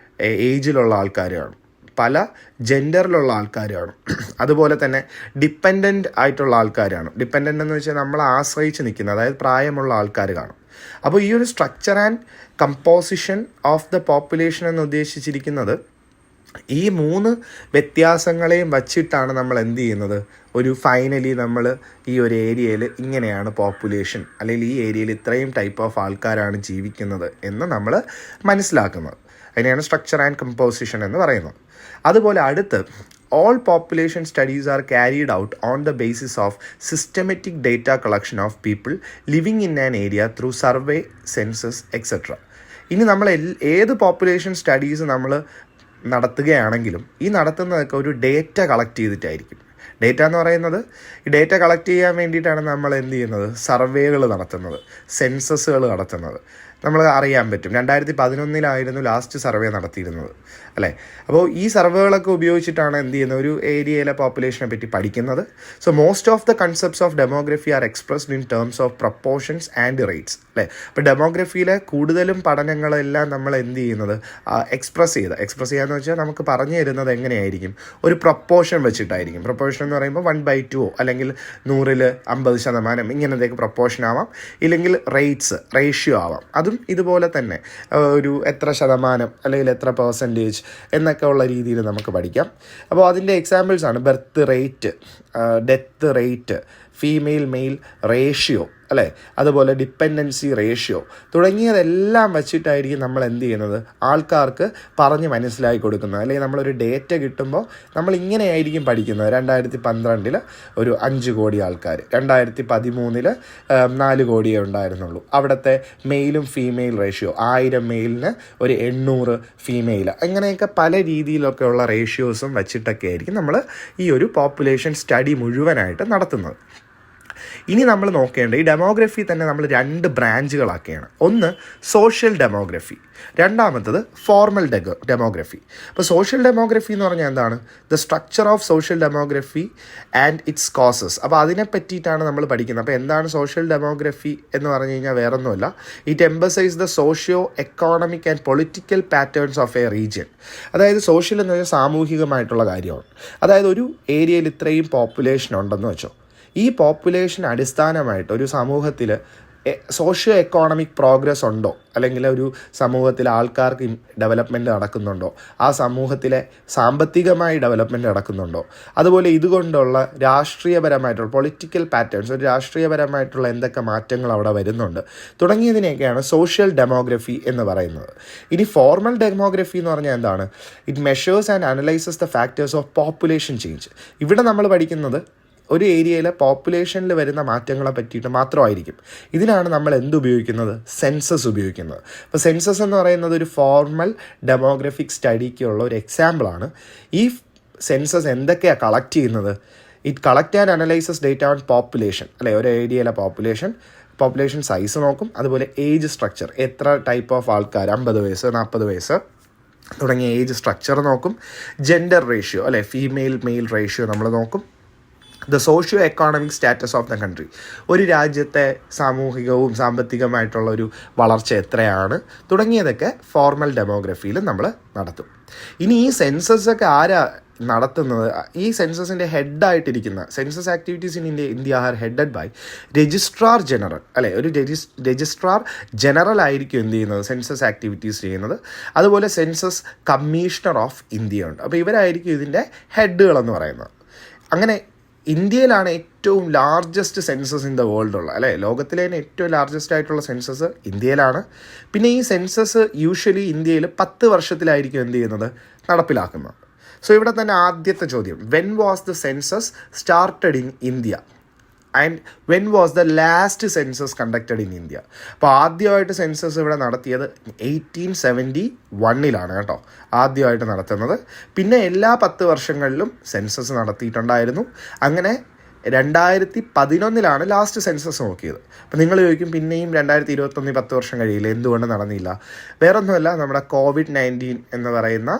ഏജിലുള്ള ആൾക്കാർ കാണും, പല ജെൻഡറിലുള്ള ആൾക്കാർ കാണും, അതുപോലെ തന്നെ ഡിപ്പെൻഡൻ്റ് ആയിട്ടുള്ള ആൾക്കാർ കാണും. ഡിപ്പെൻഡൻ്റ് എന്ന് വെച്ചാൽ നമ്മളെ ആശ്രയിച്ച് നിൽക്കുന്ന, അതായത് പ്രായമുള്ള ആൾക്കാർ കാണും. അപ്പോൾ ഈ ഒരു structure and composition of the population എന്ന് ഉദ്ദേശിച്ചിരിക്കുന്നത് ഈ 3 വ്യത്യാസങ്ങളെയും വച്ചിട്ടാണ് നമ്മൾ എന്ത് ചെയ്യുന്നത്, ഫൈനലി നമ്മൾ ഈ ഒരു ഏരിയയിൽ ഇങ്ങനെയാണ് പോപ്പുലേഷൻ, അല്ലെങ്കിൽ ഈ ഏരിയയിൽ ഇത്രയും ടൈപ്പ് ഓഫ് ആൾക്കാരാണ് ജീവിക്കുന്നത് എന്ന് നമ്മൾ മനസ്സിലാക്കുന്നത്. അതിനെയാണ് സ്ട്രക്ചർ ആൻഡ് കമ്പോസിഷൻ എന്ന് പറയുന്നത്. അതുപോലെ അടുത്ത്, all population studies are carried out on the basis of systematic data collection of people living in an area through survey, census, etc. ഇനി നമ്മൾ ഏത് പോപ്പുലേഷൻ സ്റ്റഡീസ് നമ്മൾ നടത്തുകയാണെങ്കിലും ഈ നടത്തുന്നതൊക്കെ ഒരു ഡേറ്റ കളക്ട് ചെയ്തിട്ടായിരിക്കും. ഡേറ്റ എന്ന് പറയുന്നത്, ഈ ഡേറ്റ കളക്ട് ചെയ്യാൻ വേണ്ടിയിട്ടാണ് നമ്മൾ എന്ത് ചെയ്യുന്നത്, സർവേകൾ നടത്തുന്നത്, സെൻസസുകൾ നടത്തുന്നത്. നമ്മൾ അറിയാൻ പറ്റും. 2011 ലാസ്റ്റ് സർവേ നടത്തിയിരുന്നത് അല്ലേ. അപ്പോൾ ഈ സർവേകളൊക്കെ ഉപയോഗിച്ചിട്ടാണ് എന്ത് ചെയ്യുന്നത്, ഒരു ഏരിയയിലെ പോപ്പുലേഷനെ പറ്റി പഠിക്കുന്നത്. So most of the concepts of demography R expressed in terms of proportions and rates അല്ലേ. അപ്പോൾ ഡെമോഗ്രഫിയിലെ കൂടുതലും പഠനങ്ങളെല്ലാം നമ്മൾ എന്ത് ചെയ്യുന്നത്, എക്സ്പ്രസ് ചെയ്യാന്ന് വെച്ചാൽ നമുക്ക് പറഞ്ഞു തരുന്നത് എങ്ങനെയായിരിക്കും, ഒരു പ്രപ്പോർഷൻ വെച്ചിട്ടായിരിക്കും. പ്രപ്പോർഷൻ എന്ന് പറയുമ്പോൾ 1/2 അല്ലെങ്കിൽ 100-50% ഇങ്ങനത്തേക്ക് പ്രപ്പോർഷൻ ആവാം, ഇല്ലെങ്കിൽ റേഷ്യോ ആവാം. അതും ഇതുപോലെ തന്നെ ഒരു എത്ര ശതമാനം അല്ലെങ്കിൽ എത്ര പെർസെൻറ്റേജ് എന്നൊക്കെ ഉള്ള രീതിയിൽ നമുക്ക് പഠിക്കാം. അപ്പോൾ അതിൻ്റെ എക്സാമ്പിൾസാണ് birth rate, death rate, female male ratio അല്ലേ, അതുപോലെ ഡിപ്പെൻഡൻസി റേഷ്യോ തുടങ്ങിയതെല്ലാം വെച്ചിട്ടായിരിക്കും നമ്മൾ എന്ത് ചെയ്യുന്നത്, ആൾക്കാർക്ക് പറഞ്ഞ് മനസ്സിലാക്കി കൊടുക്കുന്നത്. അല്ലെങ്കിൽ നമ്മളൊരു ഡേറ്റ കിട്ടുമ്പോൾ നമ്മൾ ഇങ്ങനെയായിരിക്കും പഠിക്കുന്നത്. 2012 ഒരു 5 കോടി ആൾക്കാർ, 2013 4 കോടിയേ ഉണ്ടായിരുന്നുള്ളൂ. അവിടുത്തെ മെയിലും ഫീമെയിൽ റേഷ്യോ 1000 മെയിലിന് ഒരു 800 ഫീമെയിൽ, അങ്ങനെയൊക്കെ പല രീതിയിലൊക്കെ ഉള്ള റേഷ്യോസും വെച്ചിട്ടൊക്കെ ആയിരിക്കും നമ്മൾ ഈ ഒരു പോപ്പുലേഷൻ സ്റ്റഡി മുഴുവനായിട്ട് നടത്തുന്നത്. ഇനി നമ്മൾ നോക്കേണ്ട ഈ ഡെമോഗ്രഫി തന്നെ നമ്മൾ 2 ബ്രാഞ്ചുകളാക്കുകയാണ്. ഒന്ന് സോഷ്യൽ ഡെമോഗ്രഫി, രണ്ടാമത്തത് ഫോർമൽ ഡെമോഗ്രഫി. അപ്പോൾ സോഷ്യൽ ഡെമോഗ്രഫി എന്ന് പറഞ്ഞാൽ എന്താണ്, the structure of social demography and it's causes. അപ്പോൾ അതിനെ പറ്റിയിട്ടാണ് നമ്മൾ പഠിക്കുന്നത്. അപ്പോൾ എന്താണ് സോഷ്യൽ ഡെമോഗ്രഫി എന്ന് പറഞ്ഞു കഴിഞ്ഞാൽ വേറൊന്നുമല്ല, it emphasises the socio economic and political patterns of A region. അതായത് സോഷ്യൽ എന്ന് പറഞ്ഞാൽ സാമൂഹികമായിട്ടുള്ള കാര്യമാണ്. അതായത് ഒരു ഏരിയയിൽ ഇത്രയും പോപ്പുലേഷൻ ഉണ്ടെന്ന് വെച്ചോ, ഈ പോപ്പുലേഷൻ അടിസ്ഥാനമായിട്ട് ഒരു സമൂഹത്തിൽ സോഷ്യോ എക്കോണമിക് പ്രോഗ്രസ് ഉണ്ടോ, അല്ലെങ്കിൽ ഒരു സമൂഹത്തിൽ ആൾക്കാർക്ക് ഡെവലപ്മെൻറ്റ് നടക്കുന്നുണ്ടോ, ആ സമൂഹത്തിലെ സാമ്പത്തികമായി ഡെവലപ്മെൻറ്റ് നടക്കുന്നുണ്ടോ, അതുപോലെ ഇതുകൊണ്ടുള്ള രാഷ്ട്രീയപരമായിട്ടുള്ള പൊളിറ്റിക്കൽ പാറ്റേൺസ്, ഒരു രാഷ്ട്രീയപരമായിട്ടുള്ള എന്തൊക്കെ മാറ്റങ്ങൾ അവിടെ വരുന്നുണ്ട് തുടങ്ങിയതിനെയൊക്കെയാണ് സോഷ്യൽ ഡെമോഗ്രഫി എന്ന് പറയുന്നത്. ഇനി ഫോർമൽ ഡെമോഗ്രഫി എന്ന് പറഞ്ഞാൽ എന്താണ്, it measures and analyses the factors of population change. ഇവിടെ നമ്മൾ പഠിക്കുന്നത് ഒരു ഏരിയയിലെ പോപ്പുലേഷനിൽ വരുന്ന മാറ്റങ്ങളെ പറ്റിയിട്ട് മാത്രമായിരിക്കും. ഇതിനാണ് നമ്മൾ ഉപയോഗിക്കുന്നത്, സെൻസസ് ഉപയോഗിക്കുന്നത്. അപ്പോൾ സെൻസസ് എന്ന് പറയുന്നത് ഒരു ഫോർമൽ ഡെമോഗ്രഫിക് സ്റ്റഡിക്കുള്ള ഒരു എക്സാമ്പിളാണ്. ഈ സെൻസസ് എന്തൊക്കെയാണ് കളക്ട് ചെയ്യുന്നത്, it collect and analyses data on population അല്ലേ. ഒരു ഏരിയയിലെ പോപ്പുലേഷൻ സൈസ് നോക്കും, അതുപോലെ ഏജ് സ്ട്രക്ചർ, എത്ര ടൈപ്പ് ഓഫ് ആൾക്കാർ, 50 വയസ്സ് 40 വയസ്സ് തുടങ്ങിയ ഏജ് സ്ട്രക്ചർ നോക്കും. ജെൻഡർ റേഷ്യോ അല്ലേ, ഫീമെയിൽ മെയിൽ റേഷ്യോ നമ്മൾ നോക്കും. The socio economic status of the country, ഒരു രാജ്യത്തെ സാമൂഹികവും സാമ്പത്തികമായിട്ടുള്ള ഒരു വളർച്ച എത്രയാണ് തുടങ്ങിയതൊക്കെ ഫോർമൽ ഡെമോഗ്രഫിയിൽ നമ്മൾ നടത്തും. ഇനി ഈ സെൻസസൊക്കെ ആരാ നടത്തുന്നത്, ഈ സെൻസസിൻ്റെ ഹെഡായിട്ടിരിക്കുന്ന census activities in India are headed by registrar general അല്ലേ. ഒരു രജിസ്ട്രാർ ജനറൽ ആയിരിക്കും എന്ത് ചെയ്യുന്നത്, സെൻസസ് ആക്ടിവിറ്റീസ് ചെയ്യുന്നത്. അതുപോലെ സെൻസസ് കമ്മീഷണർ ഓഫ് ഇന്ത്യ ഉണ്ട്. അപ്പോൾ ഇവരായിരിക്കും ഇതിൻ്റെ ഹെഡുകളെന്ന് പറയുന്നത്. അങ്ങനെ ഇന്ത്യയിലാണ് ഏറ്റവും largest census in the world ഉള്ള അല്ലേ. ലോകത്തിലെ തന്നെ ഏറ്റവും ലാർജസ്റ്റ് ആയിട്ടുള്ള സെൻസസ് ഇന്ത്യയിലാണ്. പിന്നെ ഈ സെൻസസ് യൂഷ്വലി ഇന്ത്യയിൽ 10 വർഷത്തിലായിരിക്കും എന്ത് ചെയ്യുന്നത്, നടപ്പിലാക്കുന്നത്. സോ ഇവിടെ തന്നെ ആദ്യത്തെ ചോദ്യം, when was the census started in India and when was the last census conducted in India. അപ്പോൾ ആദ്യമായിട്ട് സെൻസസ് ഇവിടെ നടത്തിയത് 1871 കേട്ടോ, ആദ്യമായിട്ട് നടത്തുന്നത്. പിന്നെ എല്ലാ 10 വർഷങ്ങളിലും സെൻസസ് നടത്തിയിട്ടുണ്ടായിരുന്നു. അങ്ങനെ 2011 ലാസ്റ്റ് സെൻസസ് നോക്കിയത്. അപ്പോൾ നിങ്ങൾ ചോദിക്കും, പിന്നെയും 2021 10 വർഷം കഴിയില്ല, എന്തുകൊണ്ട് നടന്നില്ല? വേറൊന്നുമല്ല, നമ്മുടെ COVID-19 എന്ന് പറയുന്ന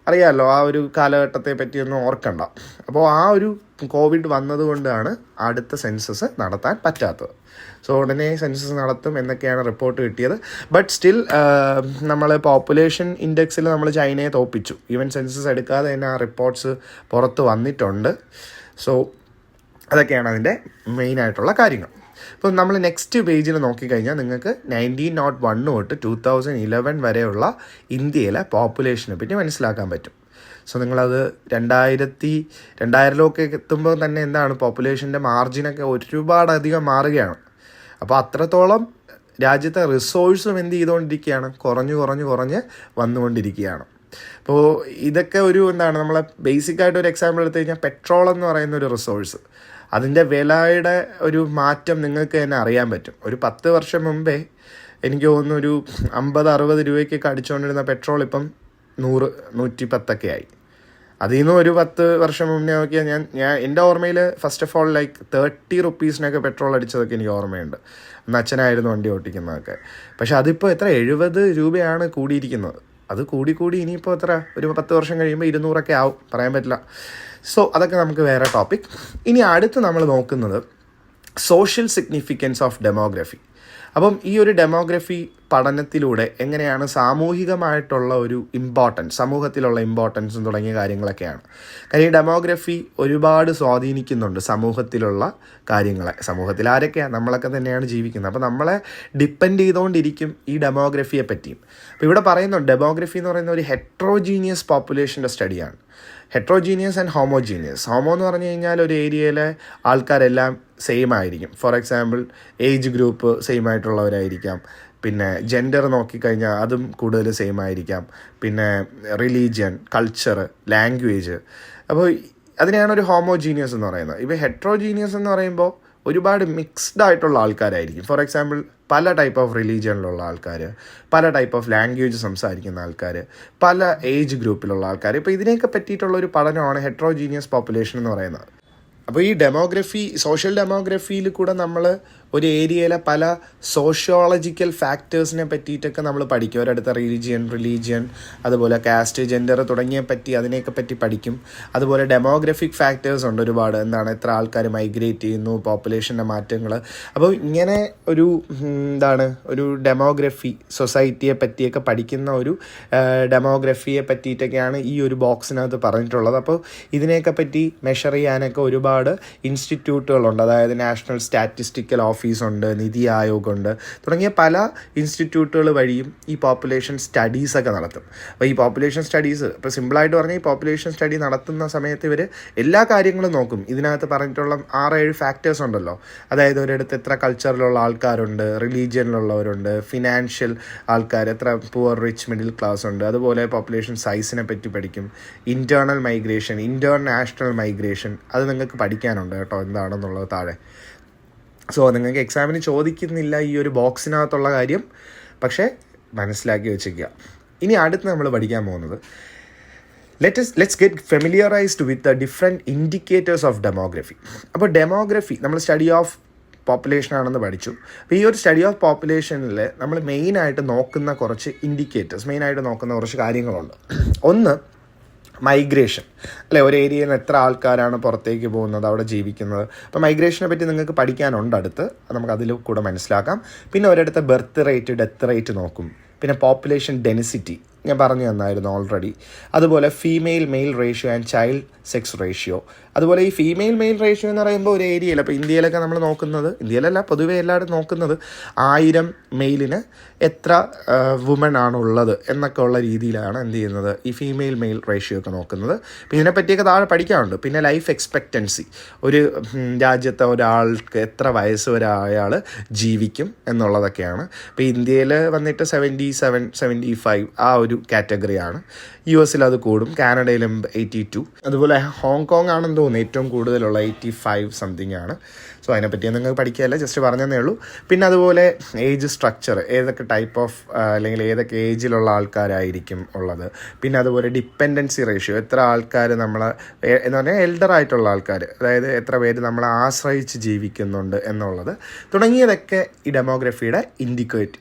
അറിയാമല്ലോ, ആ ഒരു കാലഘട്ടത്തെ പറ്റിയൊന്നും ഓർക്കണ്ട. അപ്പോൾ ആ ഒരു കോവിഡ് വന്നതുകൊണ്ടാണ് അടുത്ത സെൻസസ് നടത്താൻ പറ്റാത്തത്. സോ ഉടനെ സെൻസസ് നടത്തും എന്നൊക്കെയാണ് റിപ്പോർട്ട് കിട്ടിയത്. ബട്ട് സ്റ്റിൽ നമ്മൾ പോപ്പുലേഷൻ ഇൻഡെക്സിൽ നമ്മൾ ചൈനയെ തോപ്പിച്ചു. ഈവൻ സെൻസസ് എടുക്കാതെ തന്നെ ആ റിപ്പോർട്ട്സ് പുറത്ത് വന്നിട്ടുണ്ട്. സോ അതൊക്കെയാണ് അതിൻ്റെ മെയിനായിട്ടുള്ള കാര്യങ്ങൾ. ഇപ്പോൾ നമ്മൾ നെക്സ്റ്റ് പേജിൽ നോക്കിക്കഴിഞ്ഞാൽ നിങ്ങൾക്ക് 1901 തൊട്ട് 2011 വരെയുള്ള ഇന്ത്യയിലെ പോപ്പുലേഷനെ പറ്റി മനസ്സിലാക്കാൻ പറ്റും. സോ നിങ്ങളത് 2000 എത്തുമ്പോൾ തന്നെ എന്താണ്, പോപ്പുലേഷൻ്റെ മാർജിനൊക്കെ ഒരുപാടധികം മാറുകയാണ്. അപ്പോൾ അത്രത്തോളം രാജ്യത്തെ റിസോഴ്സും എന്ത് ചെയ്തുകൊണ്ടിരിക്കുകയാണ്, കുറഞ്ഞ് വന്നുകൊണ്ടിരിക്കുകയാണ്. അപ്പോൾ ഇതൊക്കെ ഒരു നമ്മളെ ബേസിക്കായിട്ട് ഒരു എക്സാമ്പിൾ എടുത്തു കഴിഞ്ഞാൽ പെട്രോൾ എന്ന് പറയുന്ന ഒരു റിസോഴ്സ്, അതിൻ്റെ വിലയുടെ ഒരു മാറ്റം നിങ്ങൾക്ക് തന്നെ അറിയാൻ പറ്റും. ഒരു 10 വർഷം മുമ്പേ എനിക്ക് തോന്നുന്നു ഒരു 50-60 രൂപയ്ക്കൊക്കെ അടിച്ചുകൊണ്ടിരുന്ന പെട്രോൾ ഇപ്പം 100-110 ആയി. അതിൽ നിന്ന് ഒരു 10 വർഷം മുന്നേ നോക്കിയാൽ ഞാൻ എൻ്റെ ഓർമ്മയിൽ ഫസ്റ്റ് ഓഫ് ഓൾ 30 റുപ്പീസിനൊക്കെ പെട്രോൾ അടിച്ചതൊക്കെ എനിക്ക് ഓർമ്മയുണ്ട്. അന്ന് അച്ഛനായിരുന്നു വണ്ടി ഓട്ടിക്കുന്നതൊക്കെ. പക്ഷെ അതിപ്പോൾ എത്ര 70 രൂപയാണ് കൂടിയിരിക്കുന്നത്. അത് കൂടി ഇനിയിപ്പോൾ എത്ര ഒരു 10 വർഷം കഴിയുമ്പോൾ 200 ആവും, പറയാൻ പറ്റില്ല. സോ അതൊക്കെ നമുക്ക് വേറെ ടോപ്പിക്. ഇനി അടുത്ത് നമ്മൾ നോക്കുന്നത് സോഷ്യൽ സിഗ്നിഫിക്കൻസ് ഓഫ് ഡെമോഗ്രഫി. അപ്പം ഈ ഒരു ഡെമോഗ്രഫി പഠനത്തിലൂടെ എങ്ങനെയാണ് സാമൂഹികമായിട്ടുള്ള ഒരു സമൂഹത്തിലുള്ള ഇമ്പോർട്ടൻസും തുടങ്ങിയ കാര്യങ്ങളൊക്കെയാണ്. കാര്യം ഈ ഡെമോഗ്രഫി ഒരുപാട് സ്വാധീനിക്കുന്നുണ്ട് സമൂഹത്തിലുള്ള കാര്യങ്ങളെ. സമൂഹത്തിൽ ആരൊക്കെയാണ്? നമ്മളൊക്കെ തന്നെയാണ് ജീവിക്കുന്നത്. അപ്പോൾ നമ്മളെ ഡിപ്പെൻഡ് ചെയ്തുകൊണ്ടിരിക്കും ഈ ഡെമോഗ്രഫിയെ പറ്റിയും. അപ്പോൾ ഇവിടെ പറയുന്നുണ്ട് ഡെമോഗ്രഫി എന്ന് പറയുന്ന ഒരു ഹെട്രോജീനിയസ് പോപ്പുലേഷൻ്റെ സ്റ്റഡിയാണ്. Heterogeneous and homogeneous. ഹോമോ എന്ന് പറഞ്ഞു കഴിഞ്ഞാൽ ഒരു ഏരിയയിലെ ആൾക്കാരെല്ലാം സെയിം ആയിരിക്കും. For example age group same ആയിട്ടുള്ളവരായിരിക്കാം. പിന്നെ ജെൻഡർ നോക്കിക്കഴിഞ്ഞാൽ അതും കൂടുതൽ സെയിം ആയിരിക്കാം. പിന്നെ റിലീജിയൻ, കൾച്ചർ, ലാംഗ്വേജ്. അപ്പോൾ അതിനെയാണ് ഒരു ഹോമോജീനിയസ് എന്ന് പറയുന്നത്. ഇപ്പോൾ ഹെട്രോജീനിയസ് എന്ന് പറയുമ്പോൾ ഒരുപാട് മിക്സ്ഡ് ആയിട്ടുള്ള ആൾക്കാരായിരിക്കും. ഫോർ എക്സാമ്പിൾ പല ടൈപ്പ് ഓഫ് റിലീജിയനിലുള്ള ആൾക്കാർ, പല ടൈപ്പ് ഓഫ് ലാംഗ്വേജ് സംസാരിക്കുന്ന ആൾക്കാർ, പല ഏജ് ഗ്രൂപ്പിലുള്ള ആൾക്കാർ. ഇപ്പോൾ ഇതിനെയൊക്കെ പറ്റിയിട്ടുള്ള ഒരു പഠനമാണ് ഹെട്രോജീനിയസ് പോപ്പുലേഷൻ എന്ന് പറയുന്നത്. അപ്പോൾ ഈ സോഷ്യൽ ഡെമോഗ്രഫിയിൽ കൂടെ നമ്മൾ ഒരു ഏരിയയിലെ പല സോഷ്യോളജിക്കൽ ഫാക്ടേഴ്സിനെ പറ്റിയിട്ടൊക്കെ നമ്മൾ പഠിക്കും. ഒരിടത്ത് റിലീജിയൻ, അതുപോലെ കാസ്റ്റ്, ജെൻഡർ അതിനെയൊക്കെ പറ്റി പഠിക്കും. അതുപോലെ ഡെമോഗ്രഫിക് ഫാക്ടേഴ്സ് ഉണ്ട് ഒരുപാട്. എത്ര ആൾക്കാർ മൈഗ്രേറ്റ് ചെയ്യുന്നു, പോപ്പുലേഷൻ്റെ മാറ്റങ്ങൾ. അപ്പോൾ ഇങ്ങനെ ഒരു ഡെമോഗ്രഫി, സൊസൈറ്റിയെ പറ്റിയൊക്കെ പഠിക്കുന്ന ഒരു ഡെമോഗ്രഫിയെ പറ്റിയിട്ടൊക്കെയാണ് ഈ ഒരു ബോക്സിനകത്ത് പറഞ്ഞിട്ടുള്ളത്. അപ്പോൾ ഇതിനെയൊക്കെ പറ്റി മെഷർ ചെയ്യാനൊക്കെ ഒരുപാട് ഇൻസ്റ്റിറ്റ്യൂട്ടുകളുണ്ട്. അതായത് നാഷണൽ സ്റ്റാറ്റിസ്റ്റിക്കൽ ഓഫീസുണ്ട്, നിതി ആയോഗ് ഉണ്ട്, തുടങ്ങിയ പല ഇൻസ്റ്റിറ്റ്യൂട്ടുകൾ വഴിയും ഈ പോപ്പുലേഷൻ സ്റ്റഡീസൊക്കെ നടത്തും. അപ്പോൾ ഈ പോപ്പുലേഷൻ സ്റ്റഡീസ് ഇപ്പോൾ സിമ്പിളായിട്ട് പറഞ്ഞാൽ ഈ പോപ്പുലേഷൻ സ്റ്റഡി നടത്തുന്ന സമയത്ത് ഇവർ എല്ലാ കാര്യങ്ങളും നോക്കും. ഇതിനകത്ത് പറഞ്ഞിട്ടുള്ള 6-7 ഫാക്ടേഴ്സ് ഉണ്ടല്ലോ. അതായത് ഒരിടത്ത് എത്ര കൾച്ചറിലുള്ള ആൾക്കാരുണ്ട്, റിലീജിയനിലുള്ളവരുണ്ട്, ഫിനാൻഷ്യൽ ആൾക്കാർ, എത്ര പുവർ, റിച്ച്, മിഡിൽ ക്ലാസ് ഉണ്ട്. അതുപോലെ പോപ്പുലേഷൻ സൈസിനെ പറ്റി പഠിക്കും. ഇൻറ്റേർണൽ മൈഗ്രേഷൻ, ഇൻ്റർനാഷണൽ മൈഗ്രേഷൻ, അത് നിങ്ങൾക്ക് പഠിക്കാനുണ്ട് കേട്ടോ, എന്താണെന്നുള്ളത് താഴെ. സോ നിങ്ങൾക്ക് എക്സാമിന് ചോദിക്കുന്നില്ല ഈ ഒരു ബോക്സിനകത്തുള്ള കാര്യം, പക്ഷേ മനസ്സിലാക്കി വെച്ചിരിക്കുക. ഇനി അടുത്ത് നമ്മൾ പഠിക്കാൻ പോകുന്നത് let's get familiarised with the different indicators of demography. അപ്പോൾ ഡെമോഗ്രഫി നമ്മൾ സ്റ്റഡി ഓഫ് പോപ്പുലേഷൻ ആണെന്ന് പഠിച്ചു. അപ്പോൾ ഈ ഒരു സ്റ്റഡി ഓഫ് പോപ്പുലേഷനിൽ നമ്മൾ മെയിനായിട്ട് നോക്കുന്ന കുറച്ച് കുറച്ച് കാര്യങ്ങളുണ്ട്. ഒന്ന്, മൈഗ്രേഷൻ, അല്ലെ, ഒരു ഏരിയയിൽ നിന്ന് എത്ര ആൾക്കാരാണ് പുറത്തേക്ക് പോകുന്നത്, അവിടെ ജീവിക്കുന്നത്. അപ്പോൾ മൈഗ്രേഷനെ പറ്റി നിങ്ങൾക്ക് പഠിക്കാനുണ്ട് അടുത്ത്, നമുക്ക് അതിൽ കൂടെ മനസ്സിലാക്കാം. പിന്നെ ഒരിടത്ത് ബർത്ത് റേറ്റ്, ഡെത്ത് റേറ്റ് നോക്കും. പിന്നെ പോപ്പുലേഷൻ ഡെൻസിറ്റി ഞാൻ പറഞ്ഞു തന്നായിരുന്നു ഓൾറെഡി. അതുപോലെ female male ratio and child sex ratio. അതുപോലെ ഈ ഫീമെയിൽ മെയിൽ റേഷ്യോ എന്ന് പറയുമ്പോൾ ഒരു ഏരിയയിൽ, അപ്പോൾ ഇന്ത്യയിലൊക്കെ നമ്മൾ നോക്കുന്നത്, ഇന്ത്യയിലല്ല പൊതുവെ എല്ലായിടും നോക്കുന്നത് 1000 മെയിലിന് എത്ര വുമൺ ആണുള്ളത് എന്നൊക്കെ ഉള്ള രീതിയിലാണ് ഈ ഫീമെയിൽ മെയിൽ റേഷ്യോ ഒക്കെ നോക്കുന്നത്. അപ്പോൾ ഇതിനെപ്പറ്റിയൊക്കെ താഴെ പഠിക്കാറുണ്ട്. പിന്നെ ലൈഫ് എക്സ്പെക്റ്റൻസി, ഒരു രാജ്യത്തെ ഒരാൾക്ക് എത്ര വയസ്സ് വരെ അയാൾ ജീവിക്കും എന്നുള്ളതൊക്കെയാണ്. ഇപ്പോൾ ഇന്ത്യയിൽ വന്നിട്ട് 77-75 ആ ഒരു കാറ്റഗറിയാണ്. US അത് കൂടും, കാനഡയിലും 82. അതുപോലെ ഹോങ്കോങ് ആണെന്ന് തോന്നുന്നു ഏറ്റവും കൂടുതലുള്ള 85 സംതിങ് ആണ്. സോ അതിനെപ്പറ്റി നിങ്ങൾക്ക് പഠിക്കുകയല്ല, ജസ്റ്റ് പറഞ്ഞതേ ഉള്ളൂ. പിന്നെ അതുപോലെ ഏജ് സ്ട്രക്ചർ, ഏതൊക്കെ ടൈപ്പ് ഓഫ് അല്ലെങ്കിൽ ഏതൊക്കെ ഏജിലുള്ള ആൾക്കാരായിരിക്കും ഉള്ളത്. പിന്നെ അതുപോലെ ഡിപ്പെൻഡൻസി റേഷ്യോ, എത്ര ആൾക്കാർ എന്ന് പറഞ്ഞാൽ എൽഡർ ആയിട്ടുള്ള ആൾക്കാർ, അതായത് എത്ര പേര് നമ്മളെ ആശ്രയിച്ച് ജീവിക്കുന്നുണ്ട് എന്നുള്ളത്, തുടങ്ങിയതൊക്കെ ഈ ഡെമോഗ്രഫിയുടെ